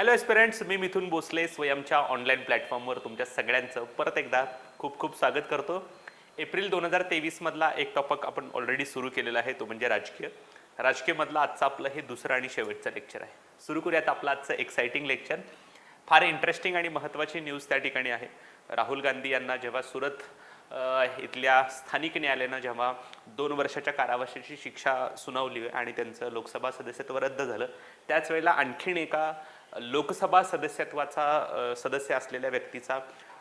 Hello एस्पिरंट्स, मी मिथुन Bhosale स्वयंच्या online प्लॅटफॉर्मवर तुमच्या सगळ्यांचं परत एकदा खूप खूप स्वागत करतो. एप्रिल 2023 मधला एक टॉपिक आपण ऑलरेडी सुरू केलेला आहे, तो म्हणजे राजकीयमधला आजचं आपलं हे दुसरं आणि शेवटचं लेक्चर आहे. सुरू करूयात आपलं आजचं एक्साइटिंग लेक्चर. फार इंटरेस्टिंग आणि महत्त्वाची न्यूज त्या ठिकाणी आहे. राहुल गांधी यांना जेव्हा सुरत इथल्या स्थानिक न्यायालयानं जेव्हा 2 वर्षाच्या कारावासाची शिक्षा सुनावली आणि त्यांचं लोकसभा सदस्यत्व रद्द झालं, त्याच वेळेला आणखीन एका लोकसभा सदस्यत्वाचा सदस्य असलेल्या व्यक्तीचा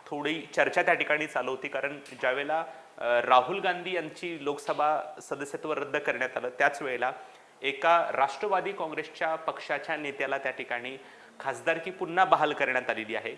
थोडी चर्चा त्या ठिकाणी चालू होती. कारण ज्यावेळेला राहुल गांधी यांची लोकसभा सदस्यत्व रद्द करण्यात आलं, त्याच वेळेला एका राष्ट्रवादी काँग्रेसच्या पक्षाच्या नेत्याला त्या ठिकाणी खासदारकी पुन्हा बहाल करण्यात आलेली आहे.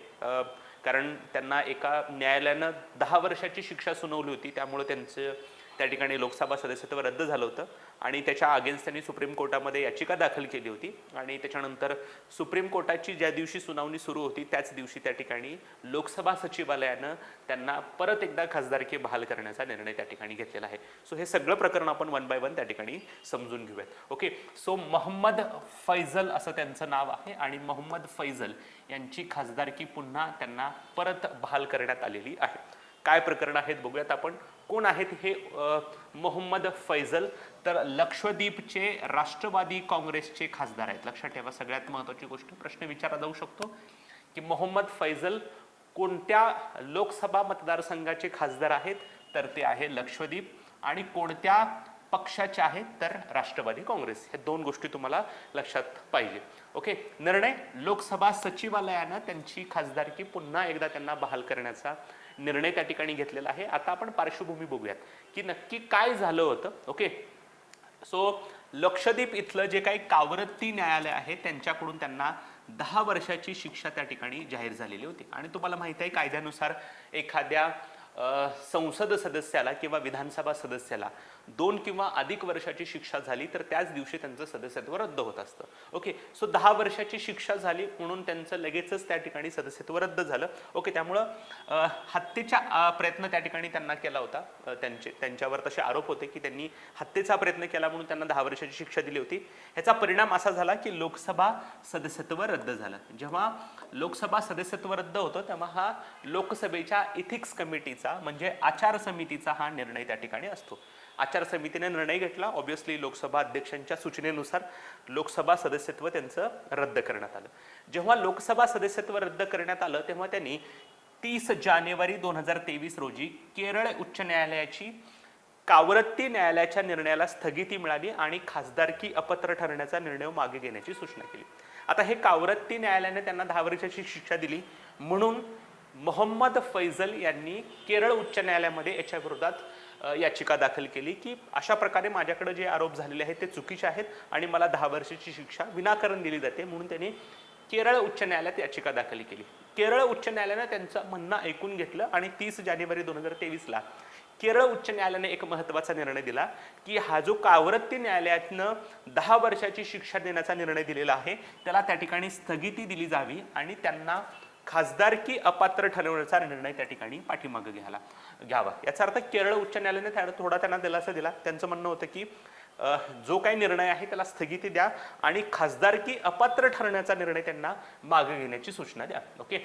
कारण त्यांना एका न्यायालयानं 10 वर्षाची शिक्षा सुनावली होती, त्यामुळे त्यांचं त्या ठिकाणी लोकसभा सदस्यत्व रद्द झालं होतं आणि त्याच्या अगेन्स्ट त्यांनी सुप्रीम कोर्टामध्ये याचिका दाखल केली होती. आणि त्याच्यानंतर सुप्रीम कोर्टाची ज्या दिवशी सुनावणी सुरू होती त्याच दिवशी त्या ठिकाणी लोकसभा सचिवालयानं त्यांना परत एकदा खासदारकी बहाल करण्याचा निर्णय त्या ठिकाणी घेतलेला आहे. सो हे सगळं प्रकरण आपण 1 बाय 1 त्या ठिकाणी समजून घेऊयात. ओके, सो मोहम्मद फैजल असं त्यांचं नाव आहे आणि मोहम्मद फैजल यांची खासदारकी पुन्हा त्यांना परत बहाल करण्यात आलेली आहे. काय प्रकरण आहेत बघूयात आपण. कोण आहेत हे मोहम्मद फैजल? तर लक्षद्वीपचे राष्ट्रवादी काँग्रेसचे खासदार आहेत. लक्षात ठेवा, सगळ्यात महत्त्वाची गोष्ट प्रश्न विचारला जाऊ शकतो की मोहम्मद फैजल कोणत्या लोकसभा मतदारसंघाचे खासदार आहेत? तर ते आहे लक्षद्वीप. आणि कोणत्या पक्षाचे आहेत? तर राष्ट्रवादी काँग्रेस. हे 2 गोष्टी तुम्हाला लक्षात पाहिजे. ओके, निर्णय लोकसभा सचिवालयानं त्यांची खासदारकी पुन्हा एकदा त्यांना बहाल करण्याचा निर्णय त्या ठिकाणी घेतलेला आहे. आता आपण पार्श्वभूमी बघूयात की नक्की काय झालं होतं. ओके, सो लक्षद्वीप इथलं जे काही कावरत्ती न्यायालय आहे त्यांच्याकडून त्यांना 10 वर्षाची शिक्षा त्या ठिकाणी जाहीर झालेली होती. आणि तुम्हाला माहिती आहे, कायद्यानुसार एखाद्या संसद सदस्याला किंवा विधानसभा सदस्याला 2 किंवा अधिक वर्षाची शिक्षा झाली तर त्याच दिवशी त्यांचं सदस्यत्व रद्द होत असतं. ओके, सो 10 वर्षाची शिक्षा झाली म्हणून त्यांचं लगेचच त्या ठिकाणी सदस्यत्व रद्द झालं. ओके, त्यामुळं हत्येचा प्रयत्न त्या ठिकाणी त्यांना केला होता. त्यांच्यावर तसे आरोप होते की त्यांनी हत्येचा प्रयत्न केला म्हणून त्यांना 10 वर्षाची शिक्षा दिली होती. ह्याचा परिणाम असा झाला की लोकसभा सदस्यत्व रद्द झालं. जेव्हा लोकसभा सदस्यत्व रद्द होतं तेव्हा हा लोकसभेच्या इथिक्स कमिटीचा म्हणजे आचार समितीचा हा निर्णय त्या ठिकाणी असतो. आचार समितीने निर्णय घेतला. ऑब्व्हियसली लोकसभा अध्यक्षांच्या सूचनेनुसार लोकसभा सदस्यत्व त्यांचं रद्द करण्यात आलं. जेव्हा लोकसभा सदस्यत्व रद्द करण्यात आलं तेव्हा त्यांनी 30 जानेवारी 2023 रोजी केरळ उच्च न्यायालयाची कावरत्ती न्यायालयाच्या निर्णयाला स्थगिती मिळाली आणि खासदारकी अपात्र ठरण्याचा निर्णय मागे घेण्याची सूचना केली. आता हे कावरत्ती न्यायालयाने त्यांना 10 वर्षाची शिक्षा दिली म्हणून मोहम्मद फैजल यांनी केरळ उच्च न्यायालयामध्ये याच्या विरोधात याचिका दाखल केली की अशा प्रकारे माझ्याकडे जे आरोप झालेले आहेत ते चुकीचे आहेत आणि मला 10 वर्षाची शिक्षा विनाकारण दिली जाते, म्हणून त्यांनी केरळ उच्च न्यायालयात याचिका दाखल केली. केरळ उच्च न्यायालयानं त्यांचं म्हणणं ऐकून घेतलं आणि 30 जानेवारी 2023ला केरळ उच्च न्यायालयाने एक महत्त्वाचा निर्णय दिला की हा जो कावरत्ती न्यायालयातनं 10 वर्षाची शिक्षा देण्याचा निर्णय दिलेला आहे त्याला त्या ठिकाणी स्थगिती दिली जावी आणि त्यांना खासदारकी अपात्र ठरवण्याचा निर्णय त्या ठिकाणी पाठीमागे घ्यावा. याचा अर्थ केरळ उच्च न्यायालयाने थोडा त्यांना दिलासा दिला. त्यांचं म्हणणं होतं की जो काही निर्णय आहे त्याला स्थगिती द्या आणि खासदारकी अपात्र ठरण्याचा निर्णय त्यांना मागे घेण्याची सूचना द्या. ओके,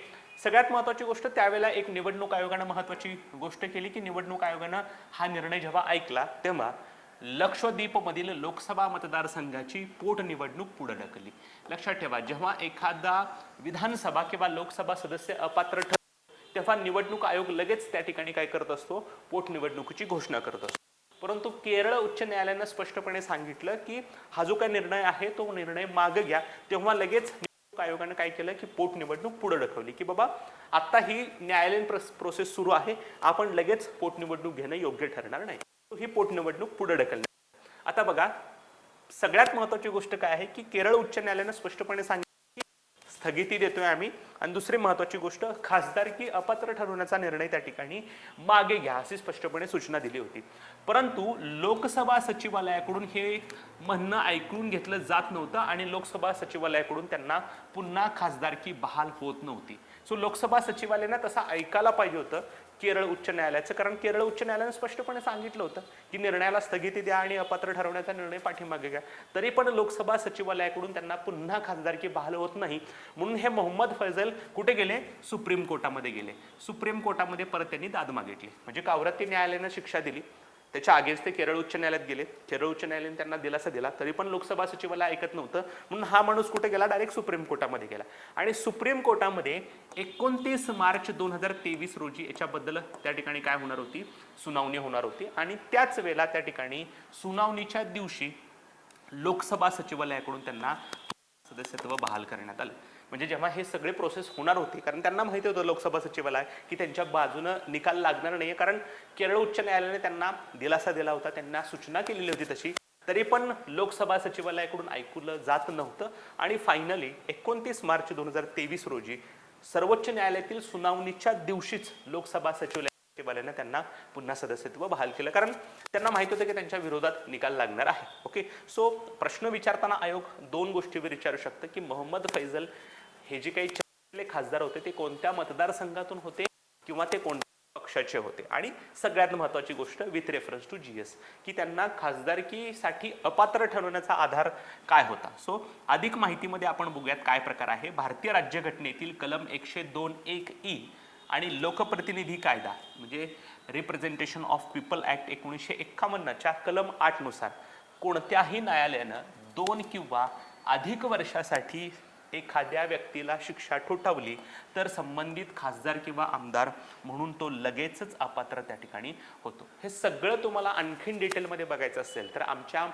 सगळ्यात महत्त्वाची गोष्ट, त्यावेळेला एक निवडणूक आयोगानं महत्त्वाची गोष्ट केली की निवडणूक आयोगानं हा निर्णय जेव्हा ऐकला तेव्हा लक्षद्वीपमधील लोकसभा मतदारसंघाची पोटनिवडणूक पुढे ढकलली. लक्षात ठेवा, जेव्हा एखादा विधानसभा किंवा लोकसभा सदस्य अपात्र ठरतो तेव्हा निवडणूक आयोग लगेच त्या ठिकाणी काय करत असतो? पोटनिवडणुकीची घोषणा करत असतो. परंतु केरळ उच्च न्यायालयानं स्पष्टपणे सांगितलं की हा जो काही निर्णय आहे तो निर्णय मागे घ्या. तेव्हा लगेच निवडणूक आयोगानं काय केलं की पोटनिवडणूक पुढे ढकलली की बाबा आता ही न्यायालयीन प्रोसेस सुरू आहे, आपण लगेच पोटनिवडणूक घेणं योग्य ठरणार नाही. ही पोटनिवडणूक पुढे ढकलण्यात. आता बघा, सगळ्यात महत्त्वाची गोष्ट काय आहे की केरळ उच्च न्यायालयानं स्पष्टपणे सांगितलं की स्थगिती देतोय आम्ही. आणि दुसरी महत्त्वाची गोष्ट, खासदारकी अपात्र ठरवण्याचा निर्णय त्या ठिकाणी मागे घ्या अशी स्पष्टपणे सूचना दिली होती. परंतु लोकसभा सचिवालयाकडून हे म्हणणं ऐकून घेतलं जात नव्हतं आणि लोकसभा सचिवालयाकडून त्यांना पुन्हा खासदारकी बहाल होत नव्हती. सो लोकसभा सचिवालयानं तसं ऐकायला पाहिजे होतं केरळ उच्च न्यायालयाचं, कारण केरळ उच्च न्यायालयानं स्पष्टपणे सांगितलं होतं की निर्णयाला स्थगिती द्या आणि अपात्र ठरवण्याचा निर्णय पाठीमागे घ्या. तरी पण लोकसभा सचिवालयाकडून त्यांना पुन्हा खासदारकी बहाल होत नाही, म्हणून हे मोहम्मद फैजल कुठे गेले? सुप्रीम कोर्टामध्ये गेले. सुप्रीम कोर्टामध्ये परत त्यांनी दाद मागितली, म्हणजे कावरती न्यायालयानं शिक्षा दिली, त्याच्या अगेन्स्ट ते केरळ उच्च न्यायालयात गेले. केरळ उच्च न्यायालयाने त्यांना दिलासा दिला, तरी पण लोकसभा सचिवालय ऐकत नव्हतं, म्हणून हा माणूस कुठे गेला? डायरेक्ट सुप्रीम कोर्टामध्ये गेला. आणि सुप्रीम कोर्टामध्ये 29 मार्च 2023 रोजी याच्याबद्दल त्या ठिकाणी काय होणार होती? सुनावणी होणार होती. आणि त्याच वेळेला त्या ठिकाणी सुनावणीच्या दिवशी लोकसभा सचिवालयाकडून त्यांना सदस्यत्व बहाल करण्यात आलं. म्हणजे जेव्हा हे सगळे प्रोसेस होणार होती, कारण त्यांना माहिती होतं लोकसभा सचिवालय की त्यांच्या बाजूनं निकाल लागणार नाहीये, कारण केरळ उच्च न्यायालयाने त्यांना दिलासा दिला होता, त्यांना सूचना केलेली होती तशी, तरी पण लोकसभा सचिवालयाकडून ऐकलं जात नव्हतं. आणि फायनली 29 मार्च 2023 रोजी सर्वोच्च न्यायालयातील सुनावणीच्या दिवशीच लोकसभा सचिवालयाने त्यांना पुन्हा सदस्यत्व बहाल केलं, कारण त्यांना माहित होतं की त्यांच्या विरोधात निकाल लागणार आहे. ओके, सो प्रश्न विचारताना आयोग दोन गोष्टीवर विचारू शकतं की मोहम्मद फैजल हे जे काही खासदार होते ते कोणत्या मतदारसंघातून होते किंवा ते कोणत्या पक्षाचे होते, आणि सगळ्यात महत्त्वाची गोष्ट विथ रेफरन्स टू GS की त्यांना खासदारकीसाठी अपात्र ठरवण्याचा आधार काय होता. सो अधिक माहितीमध्ये आपण बघूयात काय प्रकार आहे. भारतीय राज्यघटनेतील कलम 102(1)(e) आणि लोकप्रतिनिधी कायदा म्हणजे रिप्रेझेंटेशन ऑफ पीपल ऍक्ट 1951च्या कलम 8 नुसार कोणत्याही न्यायालयानं 2 किंवा अधिक वर्षासाठी एखाद्या व्यक्तीला शिक्षा ठोठावली तर संबंधित खासदार किंवा आमदार म्हणून तो लगेचच अपात्र त्या ठिकाणी होतो. हे सगळं तुम्हाला आणखीन डिटेलमध्ये बघायचं असेल तर आमच्या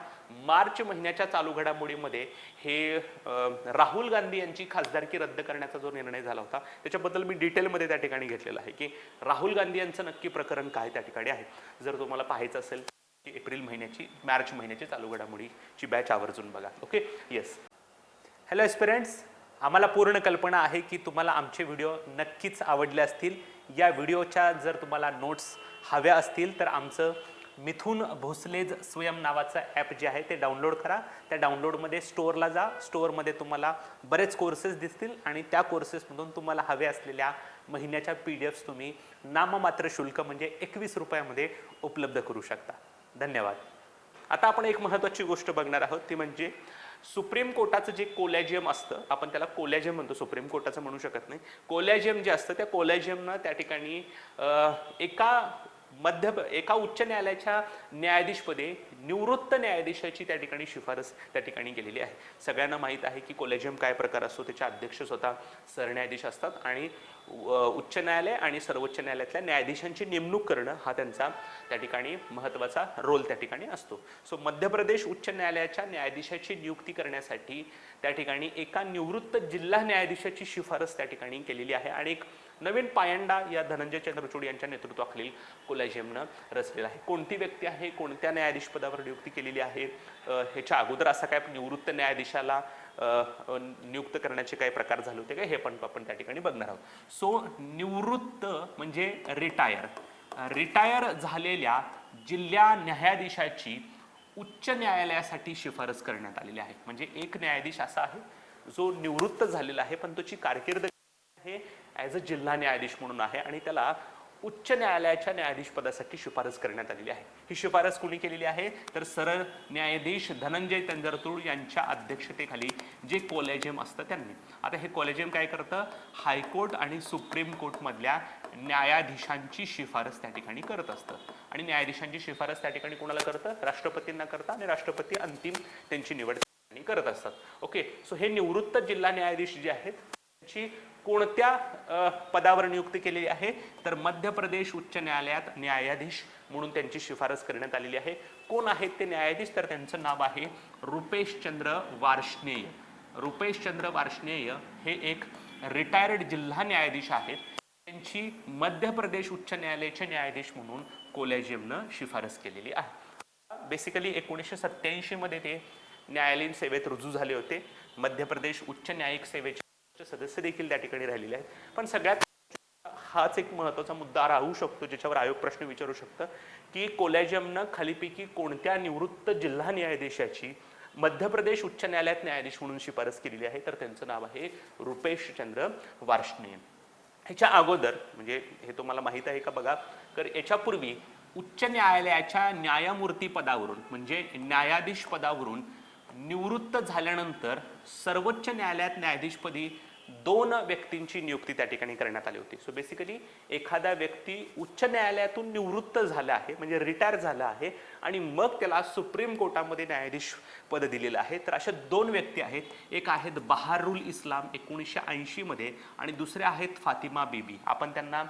मार्च महिन्याच्या चालू घडामोडीमध्ये हे राहुल गांधी यांची खासदारकी रद्द करण्याचा जो निर्णय झाला होता त्याच्याबद्दल मी डिटेलमध्ये त्या ठिकाणी घेतलेला आहे की राहुल गांधी यांचं नक्की प्रकरण काय त्या ठिकाणी आहे. जर तुम्हाला पाहायचं असेल की एप्रिल महिन्याची मार्च महिन्याची चालू घडामोडीची बॅच आवर्जून बघा. Okay, yes. हॅलो एस्पिरंट्स, आम्हाला पूर्ण कल्पना आहे की तुम्हाला आमचे व्हिडिओ नक्कीच आवडले असतील. या व्हिडिओच्या जर तुम्हाला नोट्स हव्या असतील तर आमचं मिथुन भोसलेज स्वयं नावाचं ॲप जे आहे ते डाउनलोड करा. त्या डाउनलोडमध्ये स्टोअरला जा, स्टोअरमध्ये तुम्हाला बरेच कोर्सेस दिसतील आणि त्या कोर्सेसमधून तुम्हाला हवे असलेल्या महिन्याच्या PDFs तुम्ही नाममात्र शुल्क म्हणजे 21 रुपयामध्ये उपलब्ध करू शकता. धन्यवाद. आता आपण एक महत्त्वाची गोष्ट बघणार आहोत, ती म्हणजे सुप्रीम कोर्टाचं जे कोलॅजियम असतं, आपण त्याला कोलॅजियम म्हणतो, सुप्रीम कोर्टाचं म्हणू शकत नाही. कोलॅजियम जे असतं त्या कोलॅजियमनं त्या ठिकाणी एका उच्च न्यायालयाच्या न्यायाधीशपदी निवृत्त न्यायाधीशाची त्या ठिकाणी शिफारस त्या ठिकाणी केलेली आहे. सगळ्यांना माहीत आहे की कोलॅजियम काय प्रकार असतो. त्याचे अध्यक्ष स्वतः सरन्यायाधीश असतात आणि उच्च न्यायालय आणि सर्वोच्च न्यायालयातल्या न्यायाधीशांची नेमणूक करणं हा त्यांचा त्या ठिकाणी महत्त्वाचा रोल त्या ठिकाणी असतो. सो मध्य प्रदेश उच्च न्यायालयाच्या न्यायाधीशाची नियुक्ती करण्यासाठी त्या ठिकाणी एका निवृत्त जिल्हा न्यायाधीशाची शिफारस त्या ठिकाणी केलेली आहे आणि एक नवीन पायंडा या धनंजय चंद्रचूड यांच्या नेतृत्वाखालील कोलॅजियमनं रचलेला आहे. कोणती व्यक्ती आहे, कोणत्या न्यायाधीश पदावर नियुक्ती केलेली आहे, ह्याच्या अगोदर असा काय निवृत्त न्यायाधीशाला नियुक्त करण्याचे काही प्रकार झाले होते काय, हे पण आपण त्या ठिकाणी बघणार आहोत. सो निवृत्त म्हणजे रिटायर झालेल्या जिल्हा न्यायाधीशाची उच्च न्यायालयासाठी शिफारस करण्यात आलेली आहे. म्हणजे एक न्यायाधीश असा आहे जो निवृत्त झालेला आहे पण त्याची कारकीर्द हे ॲज अ जिल्हा न्यायाधीश म्हणून आहे आणि त्याला उच्च न्यायालयाच्या न्यायाधीश पदासाठी शिफारस करण्यात आलेली आहे. ही शिफारस कोणी केलेली आहे तर सरन्यायाधीश धनंजय चंद्रचूड यांच्या अध्यक्षतेखाली जे कोलॅजियम असतं त्यांनी. आता हे कोलॅजियम काय करतं, हायकोर्ट आणि सुप्रीम कोर्टमधल्या न्यायाधीशांची शिफारस त्या ठिकाणी करत असतं आणि न्यायाधीशांची शिफारस त्या ठिकाणी कोणाला करतं, राष्ट्रपतींना करतात आणि राष्ट्रपती अंतिम त्यांची निवड करत असतात. ओके, सो हे निवृत्त जिल्हा न्यायाधीश जे आहेत त्यांची कोणत्या पदावर नियुक्ती केलेली आहे तर मध्य प्रदेश उच्च न्यायालयात न्यायाधीश म्हणून त्यांची शिफारस करण्यात आलेली आहे. कोण आहेत ते न्यायाधीश तर त्यांचं नाव आहे रुपेश चंद्र वार्ष्णेय. रुपेश चंद्र वार्ष्णेय हे एक रिटायर्ड जिल्हा न्यायाधीश आहेत. त्यांची मध्य प्रदेश उच्च न्यायालयाचे न्यायाधीश म्हणून कोलॅजियमनं शिफारस केलेली आहे. बेसिकली 1987 मध्ये ते न्यायालयीन सेवेत रुजू झाले होते. मध्य प्रदेश उच्च न्यायिक सेवेचे सदस्य देखील त्या ठिकाणी राहिलेले आहेत. पण सगळ्यात हाच एक महत्त्वाचा मुद्दा राहू शकतो ज्याच्यावर आयोग प्रश्न विचारू शकतं की कोलॅजियमनं खालीपैकी कोणत्या निवृत्त जिल्हा न्यायाधीशाची मध्य प्रदेश उच्च न्यायालयात न्यायाधीश म्हणून शिफारस केलेली आहे तर त्यांचं नाव आहे रुपेश चंद्र वार्ष्णेय. ह्याच्या अगोदर म्हणजे हे तुम्हाला माहित आहे का बघा, तर याच्यापूर्वी उच्च न्यायालयाच्या न्यायमूर्ती पदावरून म्हणजे न्यायाधीश पदावरून निवृत्त झाल्यानंतर सर्वोच्च न्यायालयात न्यायाधीशपदी 2 व्यक्तींची नियुक्ती त्या ठिकाणी करण्यात आली होती. सो बेसिकली एखादा व्यक्ती उच्च न्यायालयातून निवृत्त झाला आहे म्हणजे रिटायर झाला आहे आणि मग त्याला सुप्रीम कोर्टामध्ये न्यायाधीश पद दिलेलं आहे. तर अशा 2 व्यक्ती आहेत. एक आहेत बहारुल इस्लाम 1980 मध्ये आणि दुसरे आहेत फातिमा बीबी. आपण त्यांना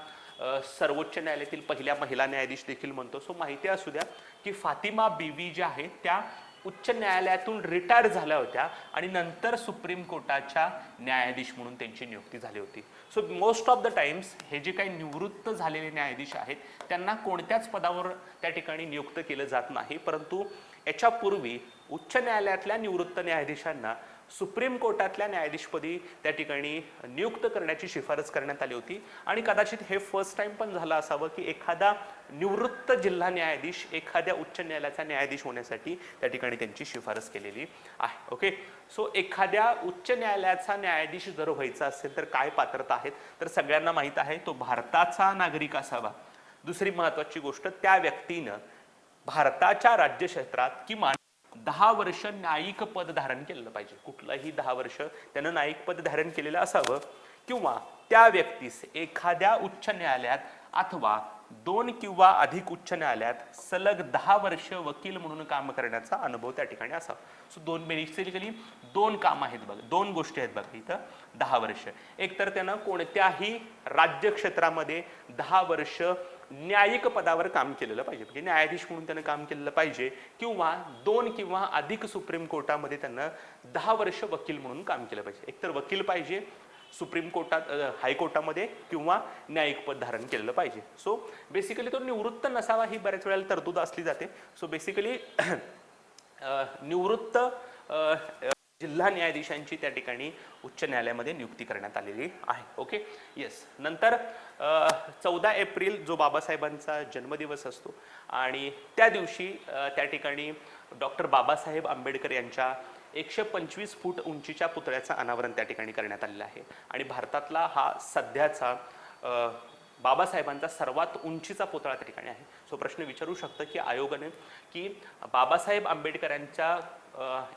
सर्वोच्च न्यायालयातील पहिल्या महिला न्यायाधीश देखील म्हणतो. सो माहिती असू द्या की फातिमा बीबी ज्या आहेत त्या उच्च न्यायालयातून रिटायर झाल्या होत्या आणि नंतर सुप्रीम कोर्टाच्या न्यायाधीश म्हणून त्यांची नियुक्ती झाली होती. So most of the times हे जे काही निवृत्त झालेले न्यायाधीश आहेत त्यांना कोणत्याच पदावर त्या ठिकाणी नियुक्त केलं जात नाही, परंतु याच्यापूर्वी उच्च न्यायालयातल्या निवृत्त न्यायाधीशांना सुप्रीम कोर्टातल्या न्यायाधीशपदी त्या ठिकाणी नियुक्त करण्याची शिफारस करण्यात आली होती. आणि कदाचित हे फर्स्ट टाइम पण झालं असावं की एखादा निवृत्त जिल्हा न्यायाधीश एखाद्या उच्च न्यायालयाचा न्यायाधीश होण्यासाठी त्या ठिकाणी त्यांची शिफारस केलेली आहे. ओके, सो एखाद्या उच्च न्यायालयाचा न्यायाधीश जर व्हायचा असेल तर काय पात्रता आहेत, तर सगळ्यांना माहित आहे तो भारताचा नागरिक असावा. दुसरी महत्वाची गोष्ट, त्या व्यक्तीनं भारताच्या राज्यक्षेत्रात किमान 10 वर्ष न्यायिक पद धारण केलेलं पाहिजे. कुठलंही 10 वर्ष त्यानं न्यायिक पद धारण केलेलं असावं किंवा त्या व्यक्तीस एखाद्या उच्च न्यायालयात अथवा 2 किंवा अधिक उच्च न्यायालयात सलग 10 वर्ष वकील म्हणून काम करण्याचा अनुभव त्या ठिकाणी असावा. सो बेसिकली 2 काम आहेत बघा, 2 गोष्टी आहेत बघा इथं. 10 वर्ष, एक तर त्यानं कोणत्याही राज्य क्षेत्रामध्ये 10 वर्ष न्यायिक पदावर काम केलेलं पाहिजे म्हणजे न्यायाधीश म्हणून त्यानं काम केलेलं पाहिजे किंवा 2 किंवा अधिक सुप्रीम कोर्टामध्ये त्यानं 10 वर्ष वकील म्हणून काम केलं पाहिजे. एकतर वकील पाहिजे सुप्रीम कोर्टात, हायकोर्टामध्ये किंवा न्यायिक पद धारण केलेलं पाहिजे. सो बेसिकली तो निवृत्त नसावा ही बऱ्याच वेळेला तरतूद असली जाते. सो बेसिकली निवृत्त जिल्हा न्यायाधीशांची त्या ठिकाणी उच्च न्यायालयामध्ये नियुक्ती करण्यात आलेली आहे. Okay, yes. नंतर 14 एप्रिल जो बाबासाहेबांचा जन्मदिवस असतो आणि त्या दिवशी त्या ठिकाणी डॉक्टर बाबासाहेब आंबेडकर यांच्या 125 फूट उंचीच्या पुतळ्याचं अनावरण त्या ठिकाणी करण्यात आलेलं आहे. आणि भारतातला हा सध्याचा बाबासाहेबांचा सर्वात उंचीचा पुतळा त्या ठिकाणी आहे. सो प्रश्न विचारू शकतं की आयोगाने की बाबासाहेब आंबेडकरांच्या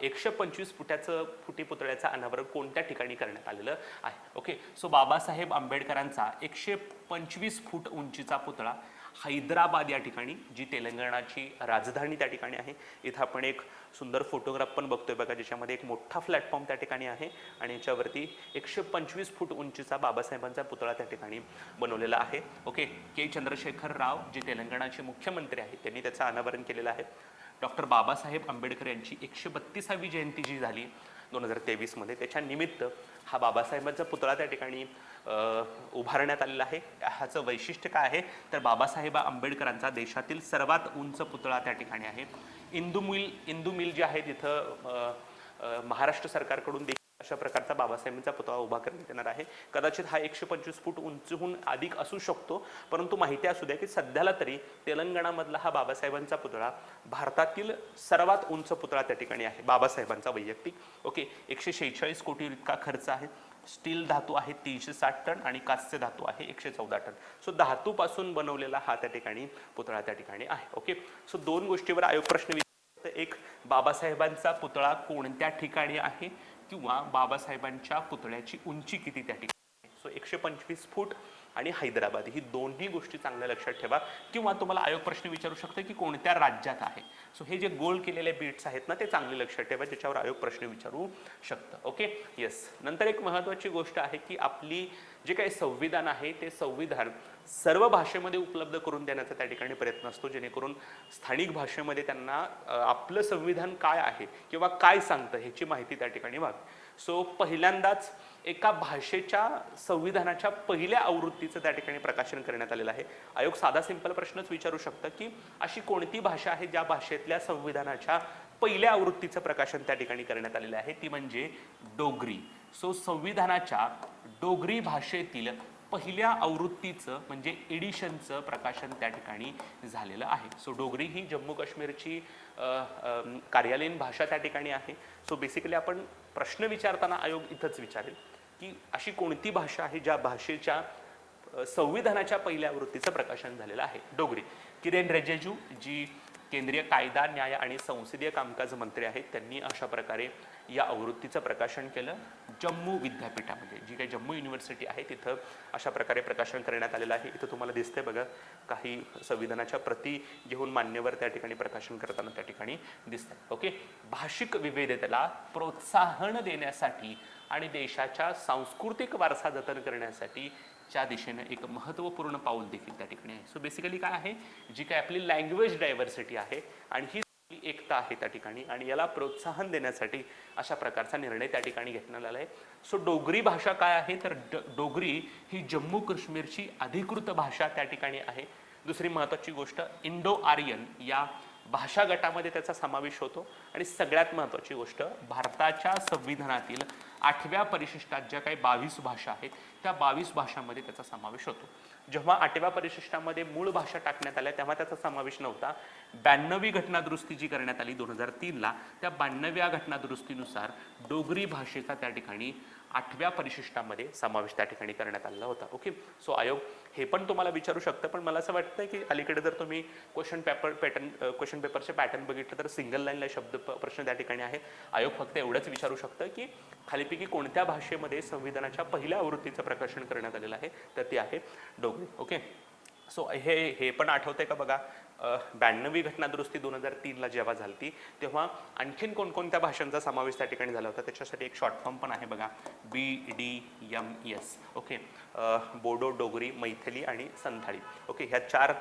125 फुटी पुतळ्याचं अनावरण कोणत्या ठिकाणी करण्यात आलेलं आहे. ओके, सो बाबासाहेब आंबेडकरांचा 125 फूट उंचीचा पुतळा हैदराबाद या ठिकाणी, जी तेलंगणाची राजधानी त्या ठिकाणी आहे. इथं आपण एक सुंदर फोटोग्राफ पण बघतोय बघा, ज्याच्यामध्ये एक मोठा प्लॅटफॉर्म त्या ठिकाणी आहे आणि याच्यावरती 125 फूट उंचीचा बाबासाहेबांचा पुतळा त्या ठिकाणी बनवलेला आहे. ओके, के चंद्रशेखर राव जे तेलंगणाचे मुख्यमंत्री आहेत त्यांनी त्याचं अनावरण केलेलं आहे. डॉक्टर बाबासाहेब आंबेडकर यांची 132वी जयंती जी झाली 2023 मध्ये, त्याच्या निमित्त हा बाबासाहेबांचा पुतळा त्या ठिकाणी उभारण्यात आलेला आहे. ह्याचं वैशिष्ट्य काय आहे तर बाबासाहेब आंबेडकरांचा देशातील सर्वात उंच पुतळा त्या ठिकाणी आहे. इंदू मिल जे आहे तिथं महाराष्ट्र सरकारकडून अशा प्रकारचा बाबासाहेबांचा पुतळा उभा करण्यात येणार आहे. कदाचित हा 125 फूट उंचीहून अधिक असू शकतो, परंतु माहिती असू द्या की सध्याला तरी तेलंगणामधला हा बाबासाहेबांचा पुतळा भारतातील सर्वात उंच पुतळा त्या ठिकाणी आहे बाबासाहेबांचा वैयक्तिक. ओके, 146 कोटी इतका खर्च आहे. स्टील धातू आहे 360 टन आणि कास्य धातू आहे 114 टन. सो धातूपासून बनवलेला हा त्या ठिकाणी पुतळा त्या ठिकाणी आहे. ओके, सो 2 गोष्टीवर आयोग प्रश्न विचारतो. एक, बाबासाहेबांचा पुतळा कोणत्या ठिकाणी आहे किंवा बाबासाहेबांच्या पुतळ्याची उंची किती त्या ठिकाणी. सो 125 फूट आणि हैदराबाद ही दोन्ही गोष्टी चांगल्या लक्षात ठेवा. किंवा तुम्हाला आयोग प्रश्न विचारू शकतो की कोणत्या राज्यात आहे. सो हे जे गोल केलेले बीट्स आहेत ना ते चांगले लक्षात ठेवा, ज्याच्यावर आयोग प्रश्न विचारू शकतं. Okay, yes. नंतर एक महत्त्वाची गोष्ट आहे की आपली जे काही संविधान आहे ते संविधान सर्व भाषेमध्ये उपलब्ध करून देण्याचा त्या ठिकाणी प्रयत्न असतो, जेणेकरून स्थानिक भाषेमध्ये त्यांना आपलं संविधान काय आहे किंवा काय सांगतं ह्याची माहिती त्या ठिकाणी व्हावी. सो पहिल्यांदाच एका भाषेच्या संविधानाच्या पहिल्या आवृत्तीचं त्या ठिकाणी प्रकाशन करण्यात आलेलं आहे. आयोग साधा सिंपल प्रश्नच विचारू शकतं की अशी कोणती भाषा आहे ज्या भाषेतल्या संविधानाच्या पहिल्या आवृत्तीचं प्रकाशन त्या ठिकाणी करण्यात आलेलं आहे, ती म्हणजे डोगरी. सो संविधानाच्या डोगरी भाषेतील पहिल्या आवृत्तीचं म्हणजे एडिशनचं प्रकाशन त्या ठिकाणी झालेलं आहे. सो डोगरी ही जम्मू काश्मीरची कार्यालयीन भाषा त्या ठिकाणी आहे. सो बेसिकली आपण प्रश्न विचारताना आयोग इथंच विचारेल की अशी कोणती भाषा आहे ज्या भाषेच्या संविधानाच्या पहिल्या आवृत्तीचं प्रकाशन झालेलं आहे. डोगरी. किरेन रिजिजू जी केंद्रीय कायदा, न्याय आणि संसदीय कामकाज मंत्री आहेत, त्यांनी अशा प्रकारे या आवृत्तीचं प्रकाशन केलं. जम्मू विद्यापीठामध्ये, जी काही जम्मू युनिव्हर्सिटी आहे, तिथं अशा प्रकारे प्रकाशन करण्यात आलेलं आहे. इथं तुम्हाला दिसतंय बघा, काही संविधानाच्या प्रती घेऊन मान्यवर त्या ठिकाणी प्रकाशन करताना त्या ठिकाणी दिसतात. ओके. भाषिक विविधतेला प्रोत्साहन देण्यासाठी आणि देशाच्या सांस्कृतिक वारसा जतन करण्यासाठी च्या दिशेने एक महत्त्वपूर्ण पाऊल देखील त्या ठिकाणी आहे. सो बेसिकली काय आहे, जी काय आपली लँग्वेज डायव्हर्सिटी आहे आणि ही एकता आहे त्या ठिकाणी, आणि याला प्रोत्साहन देण्यासाठी अशा प्रकारचा निर्णय त्या ठिकाणी घेण्यात आला आहे. सो डोगरी भाषा काय आहे, तर डोगरी ही जम्मू काश्मीरची अधिकृत भाषा त्या ठिकाणी आहे. दुसरी महत्त्वाची गोष्ट, इंडो आर्यन या भाषा गटामध्ये त्याचा समावेश होतो. आणि सगळ्यात महत्त्वाची गोष्ट, भारताच्या संविधानातील 8व्या परिशिष्टात ज्या काही 22 भाषा आहेत, त्या 22 भाषांमध्ये त्याचा समावेश होतो. जेव्हा 8व्या परिशिष्टामध्ये मूळ भाषा टाकण्यात आल्या तेव्हा त्याचा समावेश नव्हता. 92वी घटनादुरुस्ती जी करण्यात आली 2003ला, त्या 92व्या घटनादुरुस्तीनुसार डोगरी भाषेचा त्या ठिकाणी 8व्या परिशिष्टामध्ये समावेश त्या ठिकाणी करण्यात आलेला होता. ओके. सो आयोग हे पण तुम्हाला विचारू शकतं, पण मला असं वाटतं की अलीकडे जर तुम्ही क्वेश्चन पेपरचे पॅटर्न बघितलं तर सिंगल लाईनला शब्द प्रश्न त्या ठिकाणी आहे. आयोग फक्त एवढंच विचारू शकतं की खालीपैकी कोणत्या भाषेमध्ये संविधानाच्या पहिल्या आवृत्तीचं प्रकाशन करण्यात आलेलं आहे, तर ती आहे डोगरी. ओके. सो हे पण आठवतंय का बघा, 92वी घटनादुरुस्ती 2003ला जेव्हा झाली तेव्हा आणखीन कोणकोणत्या भाषांचा समावेश त्या ठिकाणी झाला होता, त्याच्यासाठी एक शॉर्ट फॉर्म पण आहे बघा, BDMS. ओके. बोडो, डोगरी, मैथिली आणि संथाळी. ओके. ह्या 4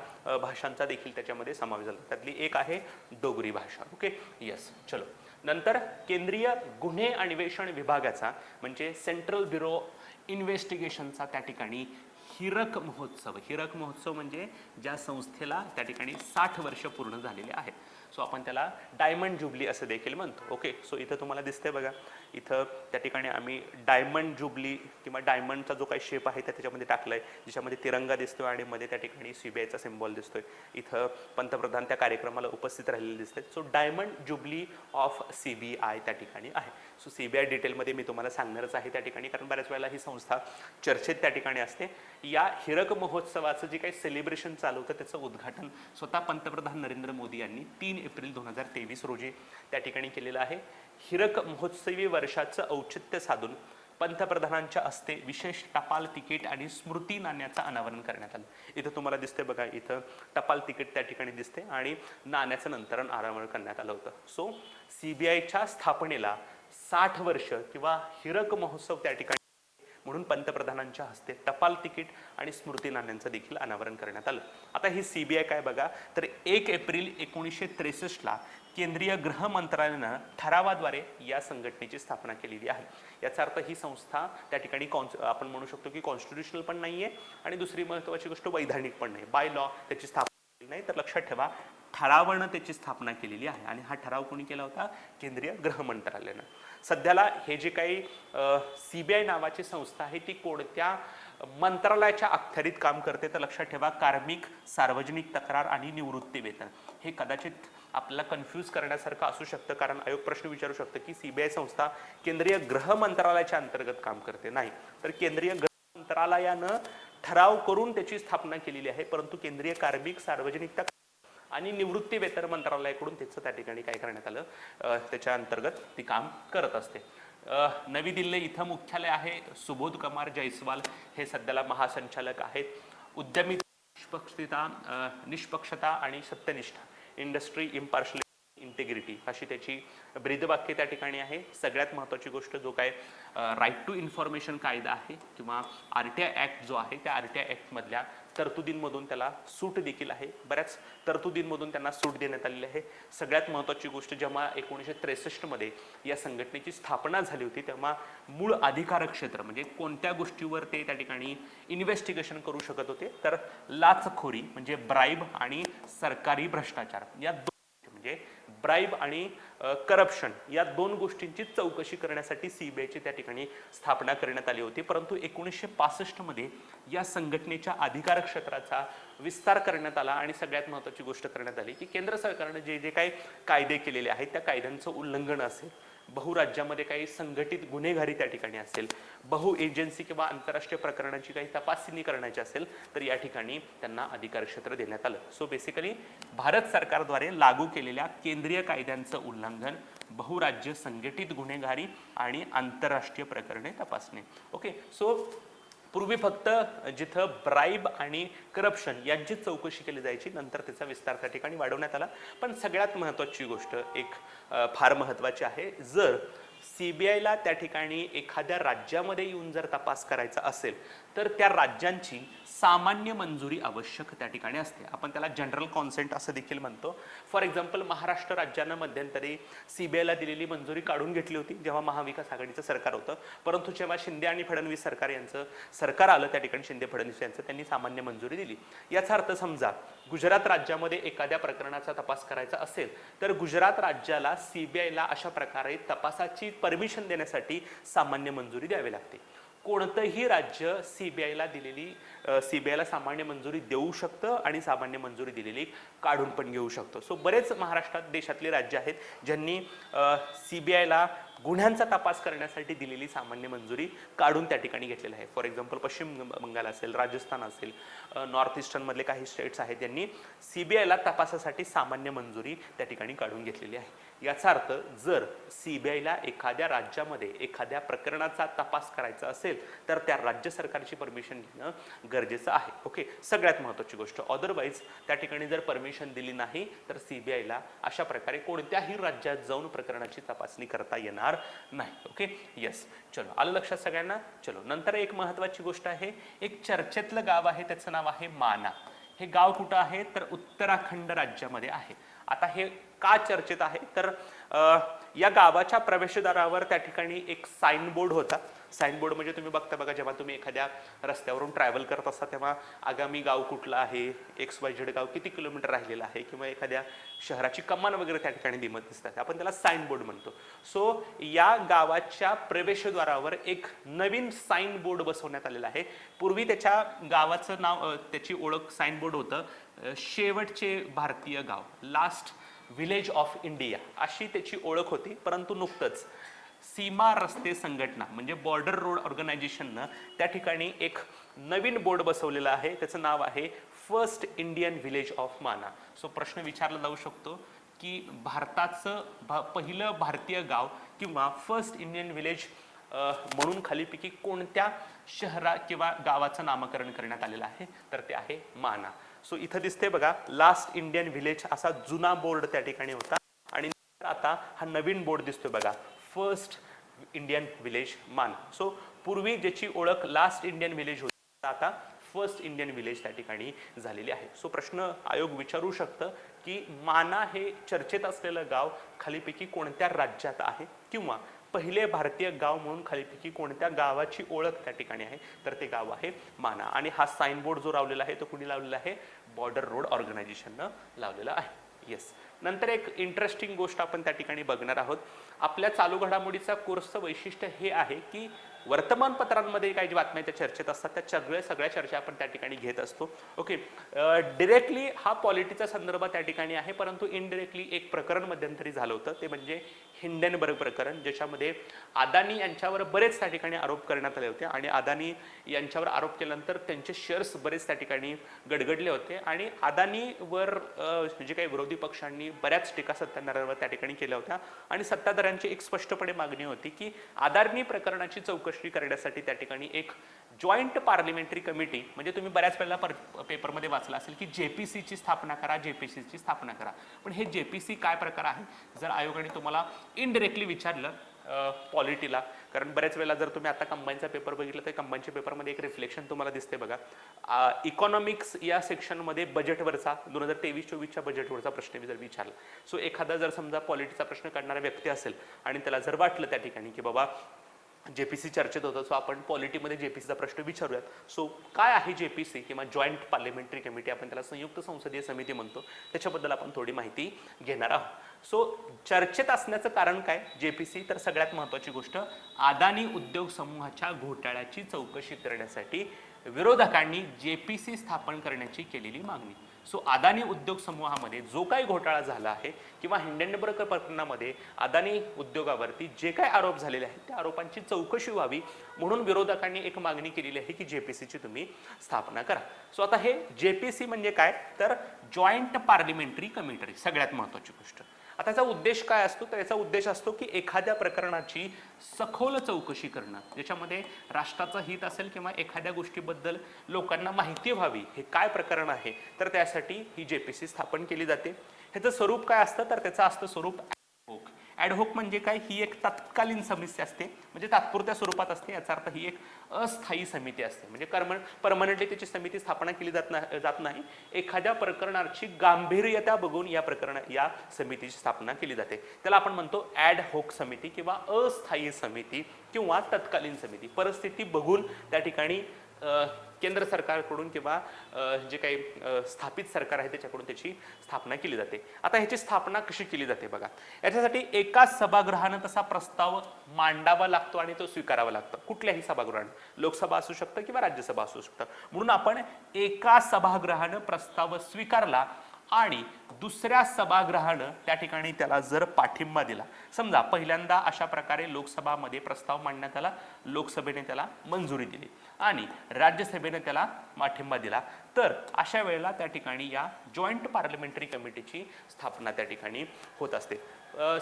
भाषांचा देखील त्याच्यामध्ये समावेश झाला. त्यातली एक आहे डोगरी भाषा. ओके. येस. चलो. नंतर केंद्रीय गुन्हे अन्वेषण विभागाचा म्हणजे सेंट्रल ब्युरो इन्व्हेस्टिगेशनचा त्या ठिकाणी हिरक महोत्सव म्हणजे ज्या संस्थेला त्या ठिकाणी 60 वर्ष पूर्ण झालेले आहेत. सो आपण त्याला डायमंड जुबली असं देखील म्हणतो. ओके. सो इथं तुम्हाला दिसतंय बघा, इथं त्या ठिकाणी आम्ही डायमंड जुबली किंवा डायमंडचा जो काही शेप आहे त्याच्यामध्ये टाकलाय, ज्याच्यामध्ये तिरंगा दिसतोय आणि मध्ये त्या ठिकाणी CBIचा सिम्बॉल दिसतोय. इथं पंतप्रधान त्या कार्यक्रमाला उपस्थित राहिलेले दिसतात. So diamond jubilee of CBI त्या ठिकाणी आहे. सो CBI डिटेलमध्ये मी तुम्हाला सांगणारच आहे त्या ठिकाणी, कारण बऱ्याच वेळेला ही संस्था चर्चेत त्या ठिकाणी असते. या हिरक महोत्सवाचं जे काही सेलिब्रेशन चालू होतं त्याचं उद्घाटन स्वतः पंतप्रधान नरेंद्र मोदी यांनी 3 एप्रिल 2023 रोजी त्या ठिकाणी केलेलं आहे. हिरक महोत्सवी वर्षाचं औचित्य साधून पंतप्रधानांच्या हस्ते विशेष टपाल तिकीट आणि स्मृती नाण्याचं अनावरण करण्यात आलं. इथं तुम्हाला दिसते बघा, इथं टपाल तिकीट त्या ठिकाणी दिसते आणि नाण्याचं नंतर अनावरण करण्यात आलं होतं. सो CBIच्या स्थापनेला 60 वर्ष किंवा हिरक महोत्सव त्या ठिकाणी म्हणून पंतप्रधानांच्या हस्ते टपाल तिकीट आणि स्मृती नाण्यांचं देखील अनावरण करण्यात आलं. आता ही CBI काय बघा, तर 1 एप्रिल 1963ला केंद्रीय गृह मंत्रालयानं ठरावाद्वारे या संघटनेची स्थापना केलेली आहे. याचा अर्थ ही संस्था त्या ठिकाणी आपण म्हणू शकतो की कॉन्स्टिट्युशनल पण नाहीये आणि दुसरी महत्त्वाची गोष्ट वैधानिक पण नाही. बाय लॉ त्याची स्थापना केली नाही, तर लक्षात ठेवा ठरावानं त्याची स्थापना केलेली आहे. आणि हा ठराव कोणी केला होता? केंद्रीय गृह मंत्रालयानं. सध्याला हे जे काही CBI नावाची संस्था आहे ती कोणत्या मंत्रालयाच्या अखत्यारीत काम करते, तर लक्षात ठेवा कार्मिक, सार्वजनिक तक्रार आणि निवृत्ती वेतन. हे कदाचित आपल्याला कन्फ्यूज करण्यासारखं असू शकतं, कारण आयोग प्रश्न विचारू शकतं की CBI संस्था केंद्रीय गृह मंत्रालयाच्या अंतर्गत काम करते. नाही, तर केंद्रीय गृह मंत्रालयानं ठराव करून त्याची स्थापना केलेली आहे, परंतु केंद्रीय कार्मिक, सार्वजनिक तक्रार आणि निवृत्ती वेतन मंत्रालयाकडून त्याचं त्या ठिकाणी काय करण्यात आलं, त्याच्या अंतर्गत ती काम करत असते. नवी दिल्ली इथं मुख्यालय आहे. सुबोध कुमार जयस्वाल हे सध्याला महासंचालक आहेत. उद्यमी, निष्पक्षता आणि सत्यनिष्ठा, इंडस्ट्री इम्पार्शलिटी, इंटिग्रिटी अशी त्याची ब्रीदवाक्य त्या ठिकाणी आहे. सगळ्यात महत्त्वाची गोष्ट जो काय राईट टू इन्फॉर्मेशन कायदा आहे किंवा RTI ॲक्ट जो आहे, त्या RTI ॲक्टमधल्या तरतुदींमधून त्याला सूट देखील आहे. बऱ्याच तरतुदींमधून त्यांना सूट देण्यात आलेली आहे. सगळ्यात महत्त्वाची गोष्ट, जेव्हा 1963 मध्ये या संघटनेची स्थापना झाली होती तेव्हा मूळ अधिकार क्षेत्र म्हणजे कोणत्या गोष्टीवर ते त्या ठिकाणी इन्व्हेस्टिगेशन करू शकत होते, तर लाचखोरी म्हणजे ब्राईब आणि सरकारी भ्रष्टाचार, या म्हणजे ब्राईब आणि करप्शन या 2 गोष्टींची चौकशी करण्यासाठी CBIची त्या ठिकाणी स्थापना करण्यात आली होती. परंतु 1965 मध्ये या संघटनेच्या अधिकार क्षेत्राचा विस्तार करण्यात आला आणि सगळ्यात महत्त्वाची गोष्ट करण्यात आली की केंद्र सरकारने जे जे काही कायदे केलेले आहेत त्या कायद्यांचं उल्लंघन असेल, बहुराज्यामध्ये काही संघटित गुन्हेगारी त्या ठिकाणी असेल, बहु एजन्सी किंवा आंतरराष्ट्रीय प्रकरणाची काही तपासणी करण्याची असेल तर या ठिकाणी त्यांना अधिकार क्षेत्र देण्यात आलं. सो बेसिकली भारत सरकारद्वारे लागू केलेल्या केंद्रीय कायद्यांचं उल्लंघन, बहुराज्य संघटित गुन्हेगारी आणि आंतरराष्ट्रीय प्रकरणे तपासणे. ओके, सो पूर्वी फक्त जिथं ब्राईब आणि करप्शन यांची चौकशी केली जायची, नंतर त्याचा विस्तार त्या ठिकाणी वाढवण्यात आला. पण सगळ्यात महत्त्वाची गोष्ट एक फार महत्त्वाची आहे, जर CBIला त्या ठिकाणी एखाद्या राज्यामध्ये येऊन जर तपास करायचा असेल तर त्या राज्यांची सामान्य मंजुरी आवश्यक त्या ठिकाणी असते. आपण त्याला जनरल कॉन्सेंट असं देखील म्हणतो. फॉर एक्झाम्पल महाराष्ट्र राज्यानं मध्यंतरी CBIला दिलेली मंजुरी काढून घेतली होती जेव्हा महाविकास आघाडीचं सरकार होतं, परंतु जेव्हा शिंदे आणि फडणवीस सरकार यांचं सरकार आलं त्या ठिकाणी शिंदे फडणवीस यांचं त्यांनी सामान्य मंजुरी दिली. याचा अर्थ समजा गुजरात राज्यामध्ये एखाद्या प्रकरणाचा तपास करायचा असेल तर गुजरात राज्याला CBIला अशा प्रकारे तपासाची परमिशन देण्यासाठी सामान्य मंजुरी द्यावी लागते. कोणतंही राज्य CBIला सामान्य मंजुरी देऊ शकतं आणि सामान्य मंजुरी दिलेली काढून पण घेऊ शकतो. सो बरेच महाराष्ट्रात देशातली राज्य आहेत ज्यांनी CBIला गुन्ह्यांचा तपास करण्यासाठी दिलेली सामान्य मंजुरी काढून त्या ठिकाणी घेतलेलं आहे. फॉर एक्झाम्पल पश्चिम बंगाल असेल, राजस्थान असेल, नॉर्थ ईस्टर्न मधले काही स्टेट्स आहेत ज्यांनी CBIला तपासासाठी सामान्य मंजुरी त्या ठिकाणी काढून घेतलेली आहे. याचा अर्थ जर CBIला एखाद्या राज्यामध्ये एखाद्या प्रकरणाचा तपास करायचा असेल तर त्या राज्य सरकारची परमिशन घेणं गरजेचं आहे. ओके, सगळ्यात महत्त्वाची गोष्ट. अदरवाईज त्या ठिकाणी जर परमिशन दिली नाही तर CBIला अशा प्रकारे कोणत्याही राज्यात जाऊन प्रकरणाची तपासणी करता येणार नाही. ओके, येस, चलो आलं लक्षात सगळ्यांना. चलो नंतर एक महत्त्वाची गोष्ट आहे, एक चर्चेतलं गाव आहे त्याचं नाव आहे माना. हे गाव कुठं आहे तर उत्तराखंड राज्यामध्ये आहे. आता हे का चर्चेत आहे तर या गावाच्या प्रवेशद्वारावर त्या ठिकाणी एक साइन बोर्ड होता. साइन बोर्ड म्हणजे तुम्ही बघता बघा, जेव्हा तुम्ही एखाद्या रस्त्यावरून ट्रॅव्हल करत असता तेव्हा आगामी गाव कुठलं आहे, XYZ गाव किती किलोमीटर राहिलेलं आहे, किंवा एखाद्या शहराची कमान वगैरे त्या ठिकाणी दिसतात, आपण त्याला साइन बोर्ड म्हणतो. सो या गावाच्या प्रवेशद्वारावर एक नवीन साइन बोर्ड बसवण्यात आलेला आहे. पूर्वी त्याच्या गावाचं नाव, त्याची ओळख साइन बोर्ड होतं शेवटचे भारतीय गाव, लास्ट विलेज ऑफ इंडिया अशी त्याची ओळख होती. परंतु नुकतंच सीमा रस्ते संघटना म्हणजे बॉर्डर रोड ऑर्गनायझेशननं त्या ठिकाणी एक नवीन बोर्ड बसवलेला आहे, त्याचं नाव आहे फर्स्ट इंडियन विलेज ऑफ माना. सो प्रश्न विचारला जाऊ शकतो की भारताचं पहिलं भारतीय गाव किंवा फर्स्ट इंडियन विलेज म्हणून खालीपैकी कोणत्या शहरा किंवा गावाचं नामकरण करण्यात आलेलं आहे तर ते आहे माना. सो इथं दिसते बघा, लास्ट इंडियन विलेज असा जुना बोर्ड त्या ठिकाणी होता आणि आता हा नवीन बोर्ड दिसतोय बघा, फर्स्ट इंडियन विलेज माना. सो पूर्वी ज्याची ओळख लास्ट इंडियन विलेज होती आता फर्स्ट इंडियन विलेज त्या ठिकाणी झालेली आहे. सो प्रश्न आयोग विचारू शकतं की माना हे चर्चेत असलेलं गाव खालीपैकी कोणत्या राज्यात आहे किंवा पहिले भारतीय गाव म्हणून खालीपैकी कोणत्या गावाची ओळख त्या ठिकाणी आहे तर ते गाव आहे माना. आणि हा साइन बोर्ड जो लावलेला आहे तो कुणी लावलेला आहे, बॉर्डर रोड ऑर्गनायझेशननं लावलेला आहे. येस, नंतर एक इंटरेस्टिंग गोष्ट आपण त्या ठिकाणी बघणार आहोत. आपल्या चालू घडामोडीचा कोर्सचं वैशिष्ट्य हे आहे की वर्तमानपत्रांमध्ये काही बातम्या त्या चर्चेत असतात त्या सगळ्या चर्चा आपण त्या ठिकाणी घेत असतो. ओके, डिरेक्टली हा पॉलिटीचा संदर्भ त्या ठिकाणी आहे, परंतु इनडिरेक्टली एक प्रकरण मध्यंतरी झालं होतं ते म्हणजे हिंडनबर्ग प्रकरण, ज्याच्यामध्ये अदानी यांच्यावर बरेच त्या ठिकाणी आरोप करण्यात आले होते आणि अदानी यांच्यावर आरोप केल्यानंतर त्यांचे शेअर्स बरेच त्या ठिकाणी गडगडले होते आणि अदानीवर जे काही विरोधी पक्षांनी बऱ्याच टीका सत्ताधाऱ्यांवर त्या ठिकाणी केल्या होत्या आणि सत्ताधाऱ्यांची एक स्पष्टपणे मागणी होती की अदानी प्रकरणाची चौकशी करण्यासाठी त्या ठिकाणी एक जॉईंट पार्लिमेंटरी कमिटी, म्हणजे तुम्ही बऱ्याच वेळेला पेपरमध्ये वाचलं असेल की JPCची स्थापना करा, JPCची स्थापना करा. पण हे JPC काय प्रकार आहे जर आयोगाने तुम्हाला इनडिरेक्टली विचारलं पॉलिटीला, कारण बऱ्याच वेळेला जर तुम्ही आता कंबाईनचा पेपर बघितलं तर कंबाईनच्या पेपरमध्ये एक रिफ्लेक्शन तुम्हाला दिसते बघा. इकॉनॉमिक्स या सेक्शनमध्ये बजेटवरचा 2023-24च्या बजेटवरचा प्रश्न जर विचारला, सो एखादा जर समजा पॉलिटीचा प्रश्न काढणारा व्यक्ती असेल आणि त्याला जर वाटलं त्या ठिकाणी की बाबा JPC चर्चेत होतं, सो आपण पॉलिटीमध्ये JPCचा प्रश्न विचारूयात. सो काय आहे JPC किंवा जॉईंट पार्लिमेंटरी कमिटी, आपण त्याला संयुक्त संसदीय समिती म्हणतो, त्याच्याबद्दल आपण थोडी माहिती घेणार आहोत. सो चर्चेत असण्याचं कारण काय JPC, तर सगळ्यात महत्त्वाची गोष्ट अदानी उद्योग समूहाच्या घोटाळ्याची चौकशी करण्यासाठी विरोधकांनी जेपीसी स्थापन करण्याची केलेली मागणी. सो अदानी उद्योग समूहामध्ये जो काही घोटाळा झाला आहे किंवा हिंडनबर्ग प्रकरणामध्ये अदानी उद्योगावरती जे काही आरोप झालेले आहेत त्या आरोपांची चौकशी व्हावी म्हणून विरोधकांनी एक मागणी केलेली आहे की जेपीसीची तुम्ही स्थापना करा. सो आता हे जेपीसी म्हणजे काय तर जॉईंट पार्लिमेंटरी कमिटी, सगळ्यात महत्त्वाची गोष्ट. आता त्याचा उद्देश काय असतो तर याचा उद्देश असतो की एखाद्या प्रकरणाची सखोल चौकशी करणं, ज्याच्यामध्ये राष्ट्राचं हित असेल किंवा एखाद्या गोष्टीबद्दल लोकांना माहिती व्हावी हे काय प्रकरण आहे, तर त्यासाठी ही जेपीसी स्थापन केली जाते. ह्याचं स्वरूप काय असतं तर त्याचं असतं स्वरूप ॲडहोक. ॲडहोक म्हणजे काय, ही एक तत्कालीन समिती असते, म्हणजे तात्पुरत्या स्वरूपात असते. याचा अर्थ ही एक अस्थायी समिती असते, म्हणजे परमनंटली त्याची समिती स्थापना केली जात नाही. एखाद्या प्रकरणाची गांभीर्यता बघून या समितीची स्थापना केली जाते. त्याला आपण म्हणतो ॲडहोक समिती किंवा अस्थायी समिती किंवा तत्कालीन समिती. परिस्थिती बघून त्या ठिकाणी केंद्र सरकारकडून किंवा जे काही स्थापित सरकार आहे त्याच्याकडून त्याची स्थापना केली जाते. आता ह्याची स्थापना कशी केली जाते बघा. याच्यासाठी एका सभागृहानं तसा प्रस्ताव मांडावा लागतो आणि तो स्वीकारावा लागतो. कुठल्याही सभागृहानं, लोकसभा असू शकतं किंवा राज्यसभा असू शकतं. म्हणून आपण एका सभागृहानं प्रस्ताव स्वीकारला आणि दुसऱ्या सभागृहानं त्या ठिकाणी त्याला जर पाठिंबा दिला, समजा पहिल्यांदा अशा प्रकारे लोकसभामध्ये प्रस्ताव मांडण्यात आला, लोकसभेने त्याला मंजुरी दिली आणि राज्यसभेने त्याला पाठिंबा दिला, तर अशा वेळेला त्या ठिकाणी या जॉईंट पार्लमेंटरी कमिटीची स्थापना त्या ठिकाणी होत असते.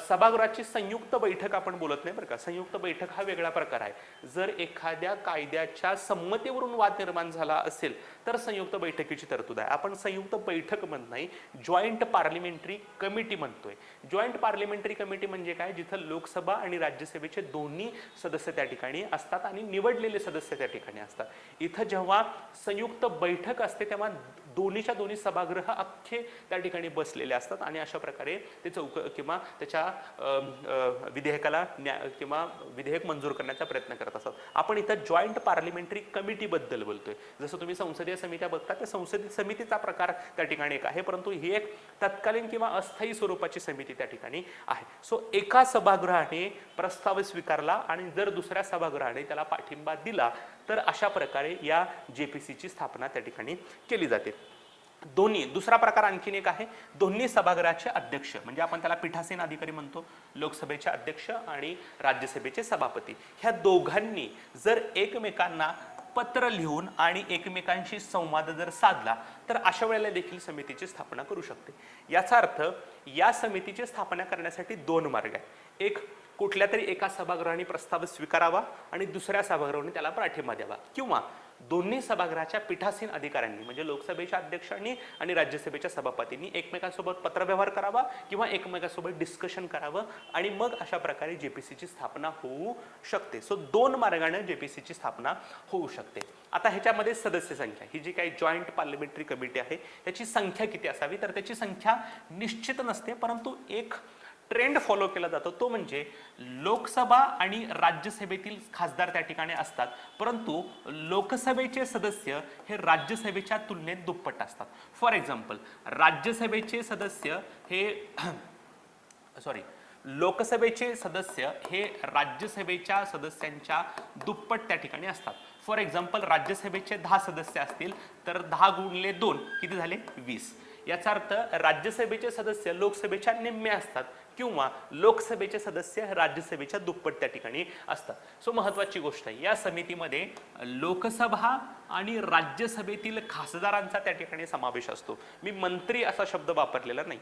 सभागृहाची संयुक्त बैठक आपण बोलत नाही बरं का. संयुक्त बैठक हा वेगळा प्रकार आहे. जर एखाद्या कायद्याच्या संमतीवरून वाद निर्माण झाला असेल तर संयुक्त बैठकीची तरतूद आहे. आपण संयुक्त बैठक म्हणत नाही, जॉईंट पार्लिमेंटरी कमिटी म्हणतोय. जॉईंट पार्लिमेंटरी कमिटी म्हणजे काय, जिथं लोकसभा आणि राज्यसभेचे दोन्ही सदस्य त्या ठिकाणी असतात आणि निवडलेले सदस्य त्या ठिकाणी असतात. इथं जेव्हा संयुक्त बैठक असते तेव्हा दोन्हीच्या दोन्ही सभागृह अख्खे त्या ठिकाणी बसलेले असतात आणि अशा प्रकारे ते किंवा त्याच्या विधेयकाला किंवा विधेयक मंजूर करण्याचा प्रयत्न करत असतात. आपण इथं जॉईंट पार्लिमेंटरी कमिटी बद्दल बोलतोय. जसं तुम्ही संसदीय समित्या बघता, त्या संसदीय समितीचा प्रकार त्या ठिकाणी एक आहे, परंतु ही एक तत्कालीन किंवा अस्थायी स्वरूपाची समिती त्या ठिकाणी आहे. सो एका सभागृहाने प्रस्ताव स्वीकारला आणि जर दुसऱ्या सभागृहाने त्याला पाठिंबा दिला तर अशा प्रकारे या जेपीसीची स्थापना त्या ठिकाणी केली जाते. दुसरा प्रकार आणखीन एक आहे, दोन्ही सभागृहाचे अध्यक्ष, म्हणजे आपण त्याला पीठासीन अधिकारी म्हणतो, लोकसभेचे अध्यक्ष आणि राज्यसभेचे सभापती, ह्या दोघांनी जर एकमेकांना पत्र लिहून आणि एकमेकांशी संवाद जर साधला तर अशा वेळेला देखील समितीची स्थापना करू शकते. याचा अर्थ या समितीची स्थापना करण्यासाठी दोन मार्ग आहेत. एक, कुठल्या तरी एका सभागृहाने प्रस्ताव स्वीकारावा आणि दुसऱ्या सभागृहाने त्याला पाठिंबा द्यावा, किंवा दोन्ही सभागृहाच्या पीठासीन अधिकाऱ्यांनी म्हणजे लोकसभेच्या अध्यक्षांनी आणि राज्यसभेच्या सभापतींनी एकमेकांसोबत पत्रव्यवहार करावा किंवा एकमेकांसोबत डिस्कशन करावं आणि मग अशा प्रकारे जेपीसीची स्थापना होऊ शकते. सो दोन मार्गाने जेपीसीची स्थापना होऊ शकते. आता ह्याच्यामध्ये सदस्य संख्या, ही जी काही जॉईंट पार्लमेंटरी कमिटी आहे याची संख्या किती असावी, तर त्याची संख्या निश्चित नसते, परंतु एक ट्रेंड फॉलो केला जातो, तो म्हणजे लोकसभा आणि राज्यसभेतील खासदार त्या ठिकाणी असतात, परंतु लोकसभेचे सदस्य हे राज्यसभेच्या तुलनेत दुप्पट असतात. फॉर एक्झाम्पल, राज्यसभेचे सदस्य हे लोकसभेचे सदस्य हे राज्यसभेच्या सदस्यांच्या दुप्पट त्या ठिकाणी असतात. फॉर एक्झाम्पल, राज्यसभेचे 10 सदस्य असतील तर 10 गुणिले 2 किती झाले, 20. याचा अर्थ राज्यसभेचे सदस्य लोकसभेच्या निम्मे असतात किंवा लोकसभेचे सदस्य राज्यसभेच्या दुप्पट त्या ठिकाणी असतात. सो महत्वाची गोष्ट आहे, या समितीमध्ये लोकसभा आणि राज्यसभेतील खासदारांचा त्या ठिकाणी समावेश असतो. मी मंत्री असा शब्द वापरलेला नाही,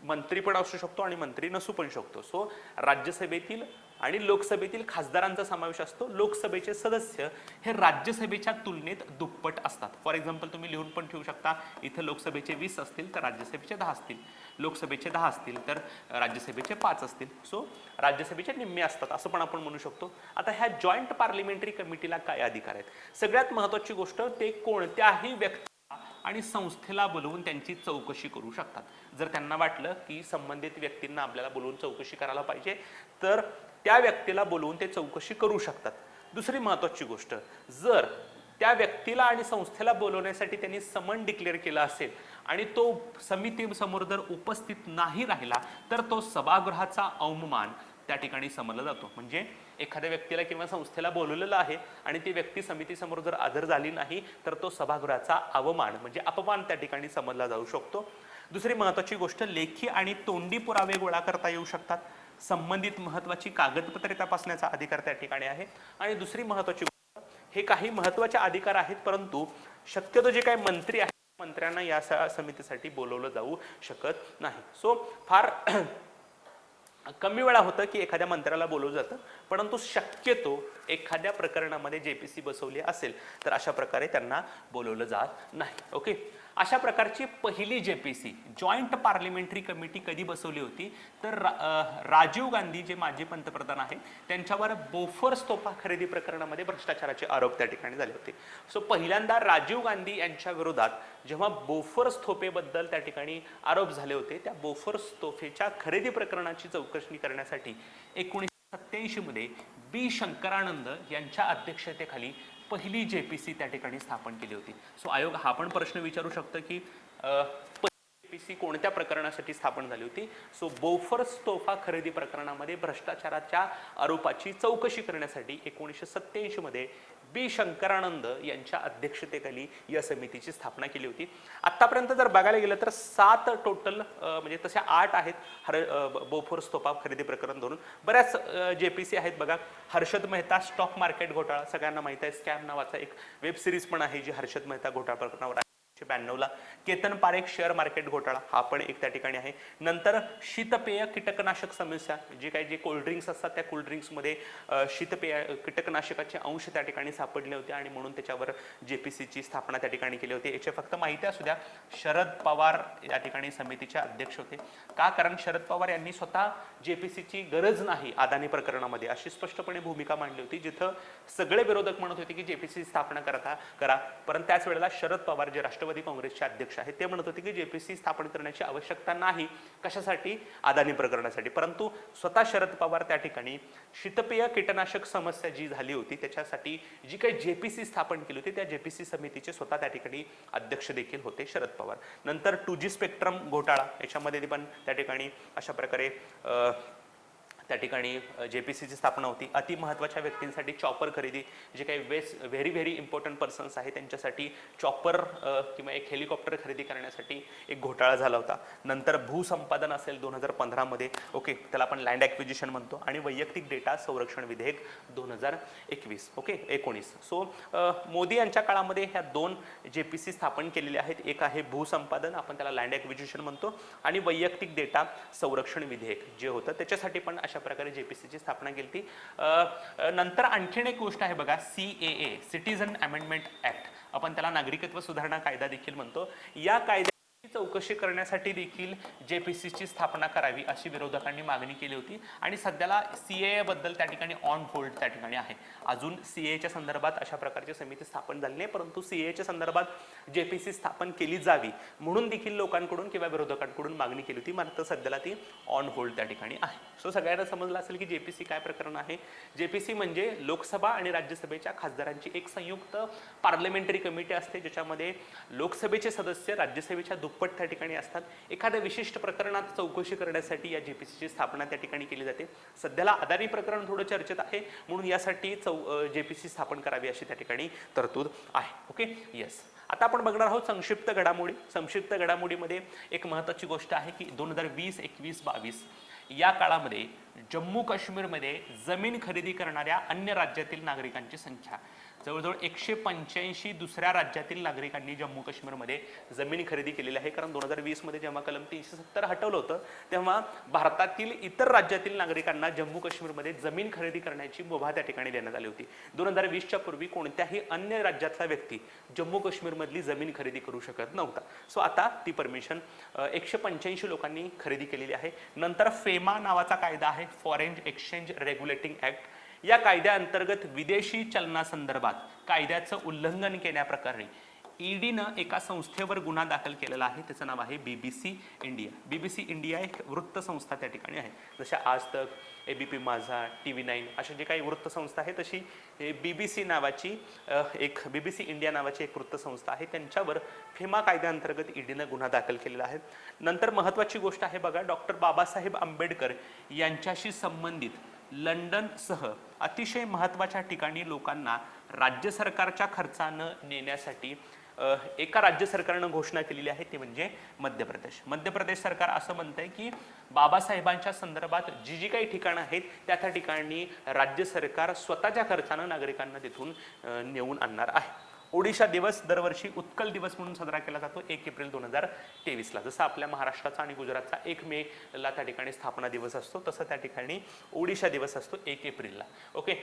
मंत्री पण असू शकतो आणि मंत्री नसू पण शकतो. सो राज्यसभेतील आणि लोकसभेतील खासदारांचा समावेश असतो. लोकसभेचे सदस्य हे राज्यसभेच्या तुलनेत दुप्पट असतात. फॉर एक्झाम्पल, तुम्ही लिहून पण ठेवू शकता, इथे लोकसभेचे 20 असतील तर राज्यसभेचे 10 असतील, लोकसभेचे 10 असतील तर राज्यसभेचे 5 असतील. सो राज्यसभेचे निम्मे असतात असं पण आपण म्हणू शकतो. आता ह्या जॉईंट पार्लिमेंटरी कमिटीला काय अधिकार आहेत? सगळ्यात महत्त्वाची गोष्ट, ते कोणत्याही व्यक्ती आणि संस्थेला बोलवून त्यांची चौकशी करू शकतात. जर त्यांना वाटलं की संबंधित व्यक्तींना आपल्याला बोलवून चौकशी करायला पाहिजे तर त्या व्यक्तीला बोलवून ते चौकशी करू शकतात. दुसरी महत्त्वाची गोष्ट, जर त्या व्यक्तीला आणि संस्थेला बोलवण्यासाठी त्यांनी समन डिक्लेअर केला असेल आणि तो समितीसमोर जर उपस्थित नाही राहिला तर तो सभागृहाचा अवमान, त्या ठिकाणी समजला जातो. म्हणजे एखाद्या व्यक्तीला किंवा संस्थेला बोलवलेलं आहे आणि ती व्यक्ती समितीसमोर जर हजर झाली नाही तर तो सभागृहाचा अवमान म्हणजे अपमान त्या ठिकाणी समजला जाऊ शकतो. दुसरी महत्त्वाची गोष्ट, लेखी आणि तोंडी पुरावे गोळा करता येऊ शकतात. संबंधित महत्त्वाची कागदपत्रे तपासण्याचा अधिकार त्या ठिकाणी आहे. आणि दुसरी महत्त्वाची गोष्ट, हे काही महत्त्वाचे अधिकार आहेत परंतु शक्यतो जे काही मंत्री आहेत मंत्र्यांना या समितीसाठी बोलवलं जाऊ शकत नाही. सो फार कमी वेळा होतं की एखाद्या मंत्र्याला बोलवलं जातं, परंतु शक्यतो एखाद्या प्रकरणामध्ये जेपीसी बसवली असेल तर अशा प्रकारे त्यांना बोलवलं जात नाही. ओके, अशा प्रकारची पहिली जेपीसी जॉईंट पार्लिमेंटरी कमिटी कधी बसवली होती तर राजीव गांधी जे माजी पंतप्रधान आहेत त्यांच्यावर बोफोर्स तोफा खरेदी प्रकरणामध्ये भ्रष्टाचाराचे आरोप त्या ठिकाणी झाले होते. सो पहिल्यांदा राजीव गांधी यांच्या विरोधात जेव्हा बोफोर्स तोफेबद्दल त्या ठिकाणी आरोप झाले होते, त्या बोफोर्स तोफेच्या खरेदी प्रकरणाची चौकशी करण्यासाठी 1987 मध्ये बी शंकरानंद यांच्या अध्यक्षतेखाली पहिली जेपीसी त्या ठिकाणी स्थापन केली होती. सो आयोग हा पण प्रश्न विचारू शकतो की जेपीसी कोणत्या प्रकरणासाठी स्थापन झाली होती. सो बोफोर्स तोफा खरेदी प्रकरणामध्ये भ्रष्टाचाराच्या आरोपाची चौकशी करण्यासाठी 1987 मध्ये बी शंकरानंद यांच्या अध्यक्षतेखाली या समितीची स्थापना केली होती. आतापर्यंत जर बघायला गेलं तर 7 टोटल म्हणजे तसे 8 आहेत बोफोर्स तोफा खरेदी प्रकरण धरून. बऱ्याच जेपीसी आहेत बघा. हर्षद मेहता स्टॉक मार्केट घोटाळा सगळ्यांना माहिती आहे. स्कॅम नावाचा एक वेब सिरीज पण आहे जी हर्षद मेहता घोटाळा प्रकरणावर आहे. 1992 केतन पारेख शेअर मार्केट घोटाळा हा पण एक त्या ठिकाणी आहे. नंतर शीतपेय कीटकनाशक समस्या, जे कोल्ड्रिंक्स असतात त्या कोल्ड्रिंक्समध्ये शीतपेय कीटकनाशकाचे अंश त्या ठिकाणी सापडले होते आणि म्हणून त्याच्यावर जेपीसीची स्थापना त्या ठिकाणी केली होती. याची फक्त माहिती असू द्या, शरद पवार या ठिकाणी समितीचे अध्यक्ष होते. का? कारण शरद पवार यांनी स्वतः जेपीसीची गरज नाही अदानी प्रकरणामध्ये अशी स्पष्टपणे भूमिका मांडली होती, जिथं सगळे विरोधक म्हणत होते की जेपीसी स्थापना करा, परंतु त्याच वेळेला शरद पवार जे राष्ट्रवादी काँग्रेसचे अध्यक्ष आहेत ते म्हणत होते की जेपीसी स्थापन करण्याची आवश्यकता नाही. कशासाठी? अदानी प्रकरणासाठी. परंतु स्वतः शरद पवार त्या ठिकाणी शीतपेय कीटनाशक समस्या जी झाली होती त्याच्यासाठी जी काही जेपीसी स्थापन केली होती त्या जेपीसी समितीचे स्वतः त्या ठिकाणी अध्यक्ष देखील होते शरद पवार. नंतर 2G स्पेक्ट्रम घोटाळा, याच्यामध्ये पण त्या ठिकाणी अशा प्रकारे त्या ठिकाणी जेपीसीची स्थापना होती. अति महत्त्वाच्या व्यक्तींसाठी चॉपर खरेदी, जे काही व्हेरी इम्पॉर्टंट पर्सन्स आहेत त्यांच्यासाठी चॉपर किंवा एक हेलिकॉप्टर खरेदी करण्यासाठी एक घोटाळा झाला होता. नंतर भूसंपादन असेल 2015 मध्ये, ओके, त्याला आपण लँड ॲक्विजिशन म्हणतो. आणि वैयक्तिक डेटा संरक्षण विधेयक 2021, ओके 19. सो मोदी यांच्या काळामध्ये ह्या 2 जेपीसी स्थापन केलेले आहेत. एक आहे भूसंपादन, आपण त्याला लँड ॲक्विजिशन म्हणतो, आणि वैयक्तिक डेटा संरक्षण विधेयक जे होतं त्याच्यासाठी पण अशा प्रकारे जेपीसीची स्थापना केली होती. नंतर आणखीन एक गोष्ट आहे बघा, CAA सिटीजन अमेंडमेंट ऍक्ट, आपण त्याला नागरिकत्व सुधारणा कायदा देखील म्हणतो. या कायद्याची चौकशी करण्यासाठी देखील जेपीसीची स्थापना करावी अशी विरोधकांनी मागणी केली होती. आणि सध्याला CAA बद्दल त्या ठिकाणी ऑन होल्ड त्या ठिकाणी आहे. अजून CAAच्या संदर्भात अशा प्रकारची समिती स्थापन झाली नाही, परंतु CAAच्या संदर्भात जेपीसी स्थापन केली जावी म्हणून देखील लोकांकडून किंवा विरोधकांकडून मागणी केली होती, मात्र सध्याला ती ऑन होल्ड त्या ठिकाणी आहे. सो सगळ्यांना समजलं असेल की जेपीसी काय प्रकरण आहे. जेपीसी म्हणजे लोकसभा आणि राज्यसभेच्या खासदारांची एक संयुक्त पार्लमेंटरी कमिटी असते, ज्याच्यामध्ये लोकसभेचे सदस्य राज्यसभेच्या दुप्पट त्या ठिकाणी असतात. एखाद्या विशिष्ट प्रकरणात चौकशी करण्यासाठी या जेपीसीची स्थापना त्या ठिकाणी केली जाते. सध्याला अदानी प्रकरण थोडं चर्चेत आहे म्हणून यासाठी जेपीसी स्थापन करावी अशी त्या ठिकाणी तरतूद आहे. Okay, yes. आता आपण बघणार आहोत संक्षिप्त घडामोडी. संक्षिप्त घडामोडीमध्ये एक महत्त्वाची गोष्ट आहे की 2020, 21, 22 या काळामध्ये जम्मू काश्मीरमध्ये जमीन खरेदी करणाऱ्या अन्य राज्यातील नागरिकांची संख्या जवळजवळ 185 दुसऱ्या राज्यातील नागरिकांनी जम्मू काश्मीरमध्ये जमीन खरेदी केलेली आहे. कारण 2020 मध्ये जेव्हा कलम 370 हटवलं होतं तेव्हा भारतातील इतर राज्यातील नागरिकांना जम्मू काश्मीरमध्ये जमीन खरेदी करण्याची मुभा त्या ठिकाणी देण्यात आली होती. 2020च्या पूर्वी कोणत्याही अन्य राज्यातला व्यक्ती जम्मू काश्मीरमधली जमीन खरेदी करू शकत नव्हता. सो आता ती परमिशन 185 लोकांनी खरेदी केलेली आहे. नंतर फेमा नावाचा कायदा आहे, फॉरेन एक्सचेंज रेग्युलेटिंग ऍक्ट. या कायद्याअंतर्गत विदेशी चलनासंदर्भात कायद्याचं उल्लंघन केल्याप्रकरणी ईडीनं एका संस्थेवर गुन्हा दाखल केलेला आहे, त्याचं नाव आहे BBC इंडिया. BBC इंडिया एक वृत्तसंस्था त्या ठिकाणी आहे. जशा आज तक, ABP माझा, TV9 अशा जे काही वृत्तसंस्था आहे, तशी BBC नावाची BBC इंडिया नावाची एक वृत्तसंस्था आहे. त्यांच्यावर फिमा कायद्याअंतर्गत ईडीनं गुन्हा दाखल केलेला आहे. नंतर महत्त्वाची गोष्ट आहे बघा, डॉक्टर बाबासाहेब आंबेडकर यांच्याशी संबंधित लंडनसह अतिशय महत्त्वाच्या ठिकाणी लोकांना राज्य सरकारच्या खर्चानं नेण्यासाठी एका राज्य सरकारनं घोषणा केलेली आहे, ती म्हणजे मध्य प्रदेश. मध्य प्रदेश सरकार असं म्हणतंय की बाबासाहेबांच्या संदर्भात जी काही ठिकाणं आहेत त्या ठिकाणी राज्य सरकार स्वतःच्या खर्चानं नागरिकांना तिथून नेऊन आणणार आहे. ओडिशा दिवस दरवर्षी उत्कल दिवस म्हणून साजरा केला जातो 1 एप्रिल 2023ला. जसं आपल्या महाराष्ट्राचा आणि गुजरातचा 1 मेला त्या ठिकाणी स्थापना दिवस असतो, तसं त्या ठिकाणी ओडिशा दिवस असतो 1 एप्रिलला. ओके,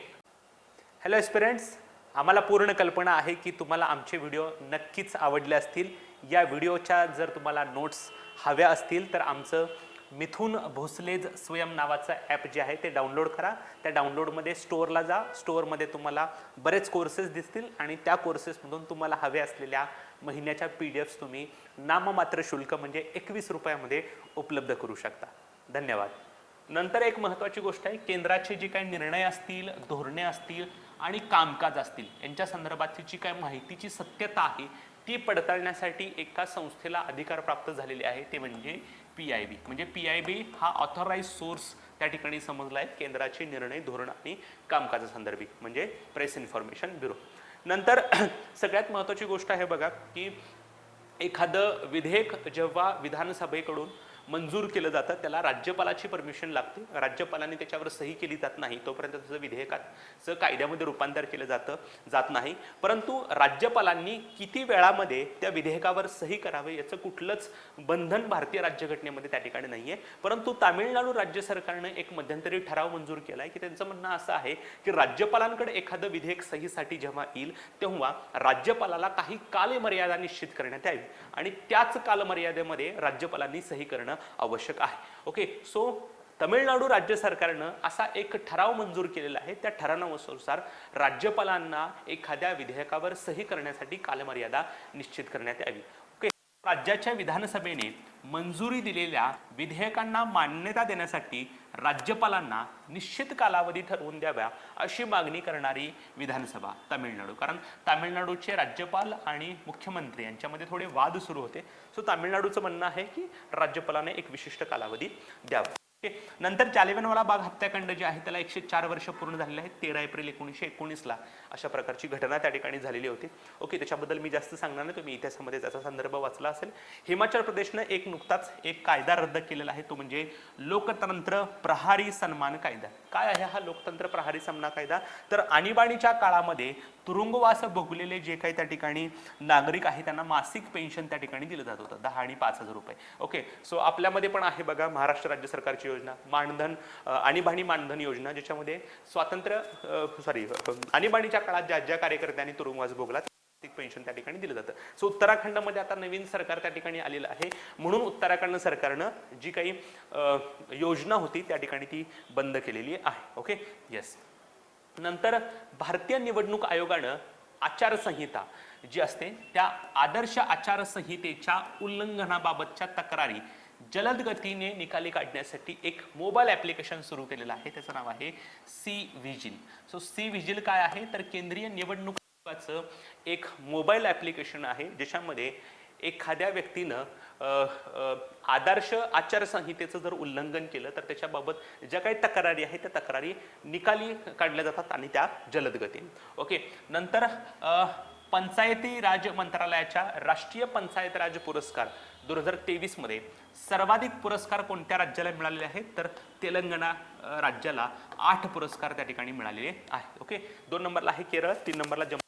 हॅलो एस्पिरंट्स, आम्हाला पूर्ण कल्पना आहे की तुम्हाला आमचे व्हिडिओ नक्कीच आवडले असतील. या व्हिडिओच्या जर तुम्हाला नोट्स हव्या असतील तर आमचं मिथून भोसलेज स्वयं नावाचं ॲप जे आहे ते डाउनलोड करा. त्या डाउनलोडमध्ये स्टोअरला जा. स्टोअरमध्ये तुम्हाला बरेच कोर्सेस दिसतील आणि त्या कोर्सेसमधून तुम्हाला हवे असलेल्या महिन्याच्या PDFs तुम्ही नाममात्र शुल्क म्हणजे 21 रुपयामध्ये उपलब्ध करू शकता. धन्यवाद. नंतर एक महत्त्वाची गोष्ट आहे, केंद्राचे जे काही निर्णय असतील, धोरणे असतील आणि कामकाज असतील यांच्या संदर्भातची जी काही माहितीची सत्यता आहे ती पडताळण्यासाठी एका संस्थेला अधिकार प्राप्त झालेले आहे, ते म्हणजे PIB. म्हणजे PIB हा ऑथराइज सोर्स त्या ठिकाणी समजला आहे केंद्राचे निर्णय, धोरण आणि कामकाजासंदर्भी, म्हणजे प्रेस इन्फॉर्मेशन ब्युरो. नंतर सगळ्यात महत्त्वाची गोष्ट आहे बघा की एखादं विधेयक जेव्हा विधानसभेकडून मंजूर केलं जातं त्याला राज्यपालाची परमिशन लागते. राज्यपालांनी त्याच्यावर सही केली जात नाही तोपर्यंत त्याचं विधेयकाचं कायद्यामध्ये रूपांतर केलं जात नाही. परंतु राज्यपालांनी किती वेळामध्ये त्या विधेयकावर सही करावे याचं कुठलंच बंधन भारतीय राज्यघटनेमध्ये त्या ठिकाणी नाही आहे. परंतु तामिळनाडू राज्य सरकारनं एक मध्यंतरी ठराव मंजूर केला आहे की त्यांचं म्हणणं असं आहे की राज्यपालांकडे एखादं विधेयक सहीसाठी जेव्हा येईल तेव्हा राज्यपालाला काही कालमर्यादा निश्चित करण्यात यावी आणि त्याच कालमर्यादेमध्ये राज्यपालांनी सही करणं आवश्यक आहे. ओके, सो तमिळनाडू राज्य सरकारनं असा एक ठराव मंजूर केलेला आहे. त्या ठरावानुसार राज्यपालांना एखाद्या विधेयकावर सही करण्यासाठी कालमर्यादा निश्चित करण्यात यावी. ओके, राज्याच्या विधानसभेने मंजुरी दिलेल्या विधेयकांना मान्यता देण्यासाठी राज्यपालांना निश्चित कालावधी ठरवून द्याव्या अशी मागणी करणारी विधानसभा तामिळनाडू. कारण तामिळनाडूचे राज्यपाल आणि मुख्यमंत्री यांच्यामध्ये थोडे वाद सुरू होते. सो तामिळनाडूचं म्हणणं आहे की राज्यपालाने एक विशिष्ट कालावधी द्यावा. नंतर जालियनवाला बाग हत्याकांड जे आहे त्याला 104 वर्ष पूर्ण झालेले आहेत. 13 एप्रिल 1919ला अशा प्रकारची घटना त्या ठिकाणी झालेली होती. ओके, त्याच्याबद्दल मी जास्त सांगणार नाही, तुम्ही इतिहासामध्ये त्याचा संदर्भ वाचला असेल. हिमाचल प्रदेशनं नुकताच एक कायदा रद्द केलेला आहे, तो म्हणजे लोकतंत्र प्रहारी सन्मान कायदा. काय आहे हा लोकतंत्र प्रहारी सन्मान कायदा? तर आणीबाणीच्या काळामध्ये तुरुंगवास भोगलेले जे काही त्या ठिकाणी नागरिक आहेत त्यांना मासिक पेन्शन त्या ठिकाणी दिलं जात होतं 10 आणि 5,000 रुपये. ओके, सो आपल्यामध्ये पण आहे बघा महाराष्ट्र राज्य सरकारची योजना मानधन, आणीबाणी मानधन योजना, ज्याच्यामध्ये आणीबाणीच्या काळात ज्या कार्यकर्त्यांनी तुरुंगवास भोगला पेन्शन त्या ठिकाणी दिलं जातं. सो उत्तराखंडमध्ये आता नवीन सरकार त्या ठिकाणी आलेलं आहे, म्हणून उत्तराखंड सरकारनं जी काही योजना होती त्या ठिकाणी ती बंद केलेली आहे. Okay, yes. नंतर भारतीय निवडणूक आयोगानं आचारसंहिता जी असते त्या आदर्श आचारसंहितेच्या उल्लंघनाबाबतच्या तक्रारी जलद गतीने निकाली काढण्यासाठी एक मोबाईल ॲप्लिकेशन सुरू केलेलं आहे, त्याचं नाव आहे C-Vigil. सो C-Vigil काय आहे तर केंद्रीय निवडणूक आयोगाचं एक मोबाईल ॲप्लिकेशन आहे ज्याच्यामध्ये एखाद्या व्यक्तीनं आदर्श आचारसंहितेचं जर उल्लंघन केलं तर त्याच्याबाबत ज्या काही तक्रारी आहेत त्या तक्रारी निकाली काढल्या जातात आणि त्या जलद गतीने. ओके, नंतर पंचायती राज मंत्रालयाच्या राष्ट्रीय पंचायत राज पुरस्कार 2023 मध्ये सर्वाधिक पुरस्कार कोणत्या राज्याला मिळालेले आहेत तर तेलंगणा राज्याला 8 पुरस्कार त्या ठिकाणी मिळालेले आहेत. ओके, 2 नंबरला आहे केरळ, 3 नंबरला जम्मू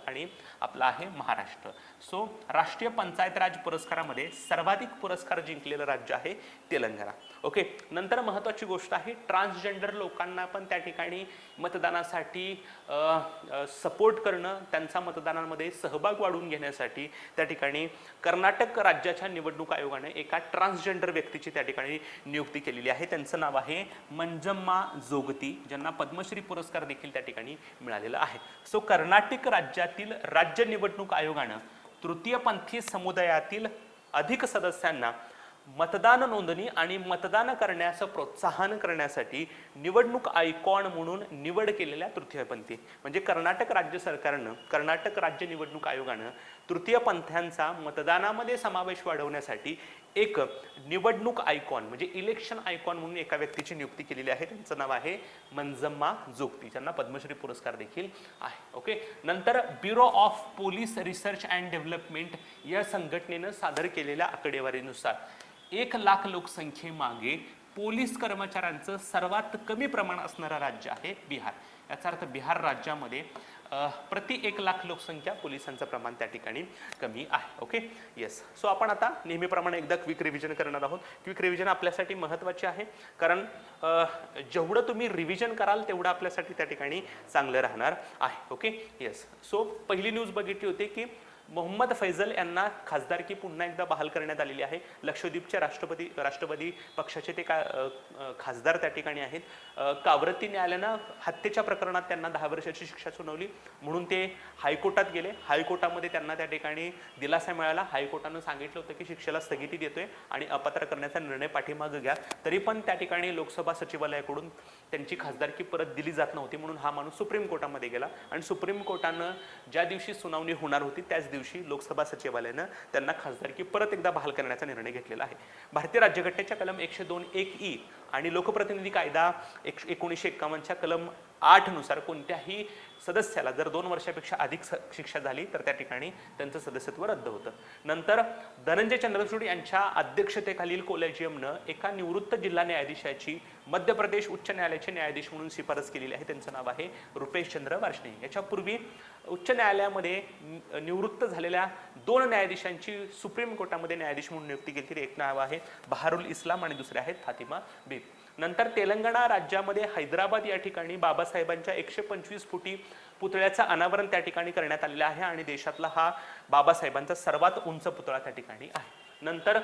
आणि आपला आहे महाराष्ट्र. सो राष्ट्रीय पंचायत राज पुरस्कारामध्ये सर्वाधिक पुरस्कार जिंकलेलं राज्य आहे तेलंगणा. ओके, नंतर महत्त्वाची गोष्ट आहे ट्रान्सजेंडर लोकांना पण त्या ठिकाणी मतदानासाठी सपोर्ट करणं, त्यांचा मतदानामध्ये सहभाग वाढवून घेण्यासाठी त्या ठिकाणी कर्नाटक राज्याच्या निवडणूक आयोगाने एका ट्रान्सजेंडर व्यक्तीची त्या ठिकाणी नियुक्ती केलेली आहे. त्यांचं नाव आहे मंजम्मा जोगती, ज्यांना पद्मश्री पुरस्कार देखील त्या ठिकाणी मिळालेला आहे. सो कर्नाटक राज्यातील राज्य निवडणूक आयोगानं तृतीयपंथी समुदायातील अधिक सदस्यांना मतदान नोंदणी आणि मतदान करण्यास प्रोत्साहन करण्यासाठी निवडणूक आयकॉन म्हणून निवड केलेल्या तृतीयपंथी म्हणजे कर्नाटक राज्य सरकारनं, कर्नाटक राज्य निवडणूक आयोगानं तृतीयपंथ्यांचा मतदानामध्ये समावेश वाढवण्यासाठी एक निवडणूक आयकॉन म्हणजे इलेक्शन आयकॉन म्हणून एका व्यक्तीची नियुक्ती केलेली आहे. त्यांचं नाव आहे मंजम्मा जोगती, ज्यांना पद्मश्री पुरस्कार देखील आहे. ओके. नंतर bureau of police research and development या संघटनेनं सादर केलेल्या आकडेवारीनुसार 1,00,000 लोकसंख्येमागे पोलीस कर्मचाऱ्यांचं सर्वात कमी प्रमाण असणारं राज्य आहे बिहार. याचा अर्थ बिहार राज्यामध्ये प्रति 1,00,000 लोकसंख्या पोलिसांचं प्रमाण त्या ठिकाणी कमी आहे. ओके. येस. सो आपण आता नेहमीप्रमाणे एकदा क्विक रिव्हिजन करणार आहोत. क्विक रिव्हिजन आपल्यासाठी महत्त्वाचे आहे कारण जेवढं तुम्ही रिव्हिजन कराल तेवढं आपल्यासाठी त्या ठिकाणी चांगलं राहणार आहे. ओके. येस. सो पहिली न्यूज बघितली होती की मोहम्मद फैजल यांना खासदारकी पुन्हा एकदा बहाल करण्यात आलेली आहे. लक्षद्वीपच्या राष्ट्रवादी पक्षाचे ते खासदार त्या ठिकाणी आहेत. कावरती न्यायालयानं हत्येच्या प्रकरणात त्यांना 10 वर्षाची शिक्षा सुनावली म्हणून ते हायकोर्टात गेले. हायकोर्टामध्ये त्यांना त्या ठिकाणी दिलासा मिळाला. हायकोर्टानं सांगितलं होतं की शिक्षेला स्थगिती देतोय आणि अपात्र करण्याचा निर्णय पाठीमागे घ्या. तरी पण त्या ठिकाणी लोकसभा सचिवालयाकडून त्यांची खासदारकी परत दिली जात नव्हती म्हणून हा माणूस सुप्रीम कोर्टामध्ये गेला आणि सुप्रीम कोर्टानं ज्या दिवशी सुनावणी होणार होती त्याच दिवशी लोकसभा सचिवालयानं त्यांना खासदारकी परत एकदा बहाल करण्याचा निर्णय घेतलेला आहे. भारतीय राज्यघटनेच्या कलम 102(1)(e) आणि लोकप्रतिनिधी कायदा 1951च्या कलम 8 नुसार कोणत्याही सदस्याला जर 2 वर्षापेक्षा अधिक शिक्षा झाली तर त्या ठिकाणी त्यांचं सदस्यत्व रद्द होतं. नंतर धनंजय चंद्रचूड यांच्या अध्यक्षतेखालील कोलॅजियमनं एका निवृत्त जिल्हा न्यायाधीशाची मध्य प्रदेश उच्च न्यायालयाचे न्यायाधीश म्हणून शिफारस केलेली आहे. त्यांचं नाव आहे रुपेश चंद्र वार्ष्णे. याच्यापूर्वी उच्च न्यायालयामध्ये निवृत्त झालेल्या 2 न्यायाधीशांची सुप्रीम कोर्टामध्ये न्यायाधीश म्हणून नियुक्ती केली. एक नाव आहे बहारुल इस्लाम आणि दुसरे आहेत फातिमा बीग. नंतर तेलंगणा राज्यामध्ये हैदराबाद या ठिकाणी बाबासाहेबांच्या 125 फुटी पुतळ्याचं अनावरण त्या ठिकाणी करण्यात आलेलं आहे आणि देशातला हा बाबासाहेबांचा सर्वात उंच पुतळा त्या ठिकाणी आहे. नंतर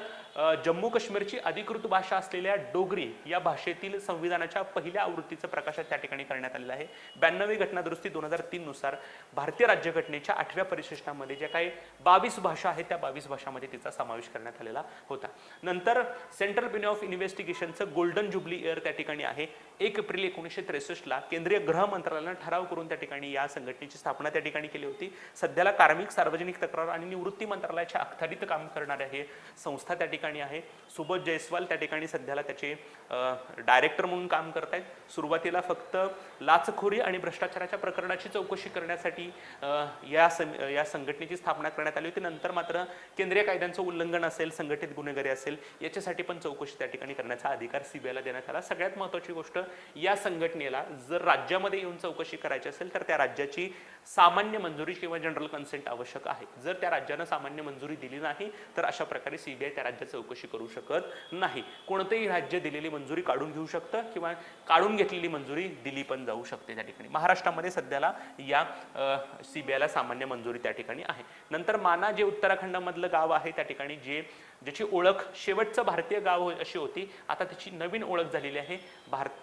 जम्मू काश्मीरची अधिकृत भाषा असलेल्या डोगरी या भाषेतील संविधानाच्या पहिल्या आवृत्तीचं प्रकाशन त्या ठिकाणी करण्यात आलेलं आहे. 92वी घटनादुरुस्ती 2003 नुसार भारतीय राज्यघटनेच्या 8व्या परिशिष्टामध्ये ज्या काही 22 भाषा आहेत त्या 22 भाषांमध्ये तिचा समावेश करण्यात आलेला होता. नंतर सेंट्रल ब्युरो ऑफ इन्व्हेस्टिगेशनचं गोल्डन जुबली इयर त्या ठिकाणी आहे. 1 एप्रिल 1963ला केंद्रीय गृह मंत्रालयानं ठराव करून त्या ठिकाणी या संघटनेची स्थापना त्या ठिकाणी केली होती. सध्याला कार्मिक, सार्वजनिक तक्रार आणि निवृत्ती मंत्रालयाच्या अखत्यारीत काम करणारे हे संस्था त्या ठिकाणी आहे. सुबोध जयस्वाल त्या ठिकाणी सध्याला त्याचे डायरेक्टर म्हणून काम करत आहेत. सुरुवातीला फक्त लाचखोरी आणि भ्रष्टाचाराच्या प्रकरणाची चौकशी करण्यासाठी या संघटनेची स्थापना करण्यात आली होती. नंतर मात्र केंद्रीय कायद्यांचं उल्लंघन असेल, संघटित गुन्हेगारी असेल याच्यासाठी पण चौकशी त्या ठिकाणी करण्याचा अधिकार सीबीआयला देण्यात आला. सगळ्यात महत्त्वाची गोष्ट या संघटनेला जर राज्यामध्ये येऊन चौकशी करायची असेल तर त्या राज्याची सामान्य मंजुरी किंवा जनरल कन्सेंट आवश्यक आहे. जर त्या राज्यानं सामान्य मंजुरी दिली नाही तर अशा प्रकारे सीबीआय त्या राज्यात चौकशी करू शकत नाही. कोणतेही राज्य दिलेली मंजुरी काढून घेऊ शकतं किंवा काढून घेतलेली मंजुरी दिली पण जाऊ शकते. त्या ठिकाणी महाराष्ट्रामध्ये सध्याला या सीबीआयला सामान्य मंजुरी त्या ठिकाणी आहे. नंतर माना जे उत्तराखंडमधलं गाव आहे त्या ठिकाणी ज्याची ओळख शेवटचं भारतीय गाव अशी होती, आता त्याची नवीन ओळख झालेली आहे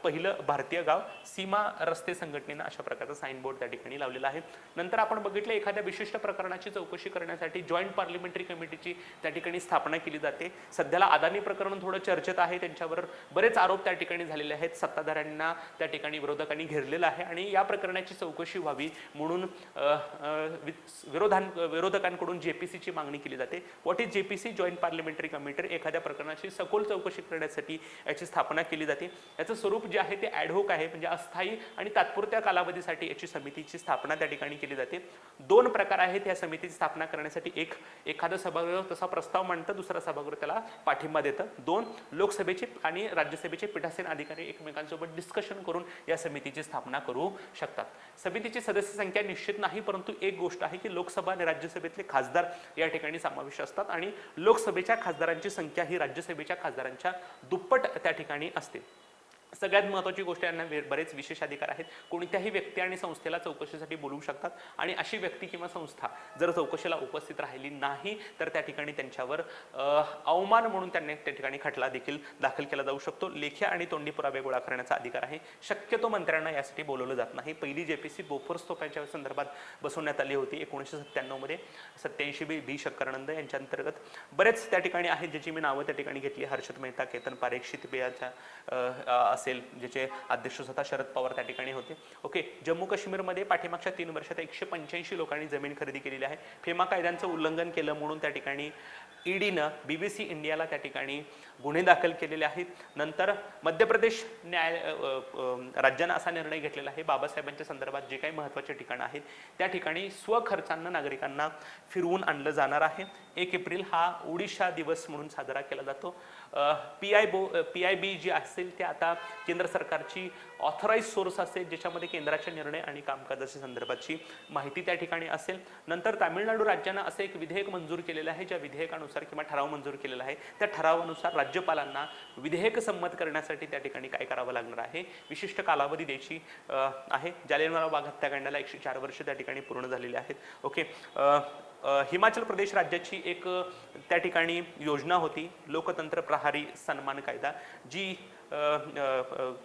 पहिलं भारतीय गाव. सीमा रस्ते संघटनेनं अशा प्रकारचा साइन बोर्ड त्या ठिकाणी लावलेला आहे. नंतर आपण बघितलं एखाद्या विशिष्ट प्रकरणाची चौकशी करण्यासाठी जॉईंट पार्लिमेंटरी कमिटीची त्या ठिकाणी स्थापना केली जाते. सध्याला अदानी प्रकरण थोडं चर्चेत आहे. त्यांच्यावर बरेच आरोप त्या ठिकाणी झालेले आहेत. सत्ताधाऱ्यांना त्या ठिकाणी विरोधकांनी घेरलेलं आहे आणि या प्रकरणाची चौकशी व्हावी म्हणून विरोधकांकडून जेपीसीची मागणी केली जाते. What is JPC? Joint parliamentary committee. एखाद्या प्रकरणाची सखोल चौकशी करण्यासाठी याची स्थापना केली जाते. याचं स्वरूप जे आहे ते ॲडहोक आहे म्हणजे अस्थायी आणि तात्पुरत्या कालावधीसाठी याची समितीची स्थापना त्या ठिकाणी केली जाते. 2 प्रकार आहेत या समितीची स्थापना करण्यासाठी. एखादं सभागृह तसा प्रस्ताव मांडतं, दुसरा सभागृह त्याला पाठिंबा देतं. 2 लोकसभेचे आणि राज्यसभेचे पीठासीन अधिकारी एकमेकांसोबत डिस्कशन करून या समितीची स्थापना करू शकतात. समितीची सदस्य संख्या निश्चित नाही परंतु एक गोष्ट आहे की लोकसभा आणि राज्यसभेतले खासदार या ठिकाणी समाविष्ट असतात आणि लोकसभेच्या खासदारांची संख्या ही राज्यसभेच्या खासदारांच्या दुप्पट त्या ठिकाणी असते. सगळ्यात महत्त्वाची गोष्ट, यांना बरेच विशेष अधिकार आहेत. कोणत्याही व्यक्ती आणि संस्थेला चौकशीसाठी बोलवू शकतात आणि अशी व्यक्ती किंवा संस्था जर चौकशीला उपस्थित राहिली नाही तर त्या ठिकाणी त्यांच्यावर अवमान म्हणून त्यांनी त्या ठिकाणी खटला देखील दाखल केला जाऊ शकतो. लेखी आणि तोंडी पुरावे गोळा करण्याचा अधिकार आहे. शक्यतो मंत्र्यांना यासाठी बोलवलं जात नाही. पहिली जेपीसी बोफोर्स तोफांच्या संदर्भात बसवण्यात आली होती 1997 मध्ये. 87 बी शंकरानंद यांच्या अंतर्गत बरेच त्या ठिकाणी आहेत ज्याची मी नावं त्या ठिकाणी घेतली. हर्षद मेहता, केतन पारेख, शितपेयाच्या असेल ज्याचे अध्यक्ष स्वतः शरद पवार त्या ठिकाणी होते. ओके, जम्मू काश्मीरमध्ये पाठीमागच्या 3 वर्षात 185 लोकांनी जमीन खरेदी केलेली आहे. फेमा कायद्यांचं उल्लंघन केलं म्हणून त्या ठिकाणी ईडीनं बीबीसी इंडियाला त्या ठिकाणी गुन्हे दाखल केलेले आहेत. नंतर मध्य प्रदेश राज्यानं असा निर्णय घेतलेला आहे, बाबासाहेबांच्या संदर्भात जे काही महत्त्वाचे ठिकाणं आहेत त्या ठिकाणी स्वखर्चानं नागरिकांना फिरवून आणलं जाणार आहे. 1 एप्रिल हा ओडिशा दिवस म्हणून साजरा केला जातो. PIB जी असेल ते आता केंद्र सरकारची ऑथराईज सोर्स असेल ज्याच्यामध्ये केंद्राचे निर्णय आणि कामकाजाच्या संदर्भाची माहिती त्या ठिकाणी असेल. नंतर तामिळनाडू राज्यानं असं एक विधेयक मंजूर केलेलं आहे, ज्या विधेयकानुसार किंवा ठराव मंजूर केलेला आहे त्या ठरावानुसार राज्यपालांना विधेयक संमत करण्यासाठी त्या ठिकाणी काय करावं लागणार आहे, विशिष्ट कालावधी द्यायची आहे. जालियनवाला बाग हत्याकांडाला 104 वर्ष त्या ठिकाणी पूर्ण झालेले आहेत. ओके, हिमाचल प्रदेश राज्याची एक त्या ठिकाणी योजना होती लोकतंत्र प्रहारी सन्मान कायदा, जी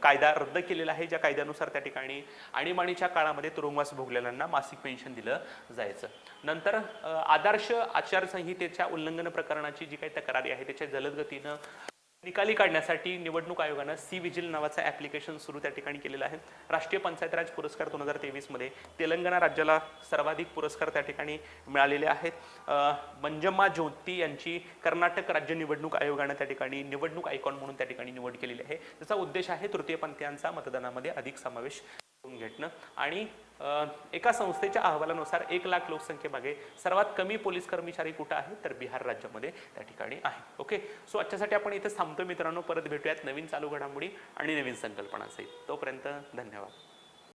कायदा रद्द केलेला आहे, ज्या कायद्यानुसार त्या ठिकाणी आणीबाणीच्या काळामध्ये तुरुंगवास भोगलेल्यांना मासिक पेन्शन दिलं जायचं. नंतर आदर्श आचारसंहितेच्या उल्लंघन प्रकरणाची जी काही तक्रारी आहे त्याच्या जलद गतीनं निकाली काढण्यासाठी निवडणूक आयोगानं सी विजिल नावाचं ॲप्लिकेशन सुरू त्या ठिकाणी केलेलं आहे. राष्ट्रीय पंचायत राज पुरस्कार 2023 मध्ये तेलंगणा राज्याला सर्वाधिक पुरस्कार त्या ठिकाणी मिळालेले आहेत. मंजम्मा ज्योती यांची कर्नाटक राज्य निवडणूक आयोगानं त्या ठिकाणी निवडणूक आयकॉन म्हणून त्या ठिकाणी निवड केलेली आहे. त्याचा उद्देश आहे तृतीयपंथीयांचा मतदानामध्ये अधिक समावेश करून घेणं. आणि एका संस्थेच्या अहवालानुसार 1 लाख लोकसंख्येमागे सर्वात कमी पोलीस कर्मचारी कुठं आहे तर बिहार राज्यामध्ये त्या ठिकाणी आहे. ओके, सो आजच्यासाठी आपण इथे थांबतो मित्रांनो. परत भेटूयात नवीन चालू घडामोडी आणि नवीन संकल्पनांसहित. तोपर्यंत धन्यवाद.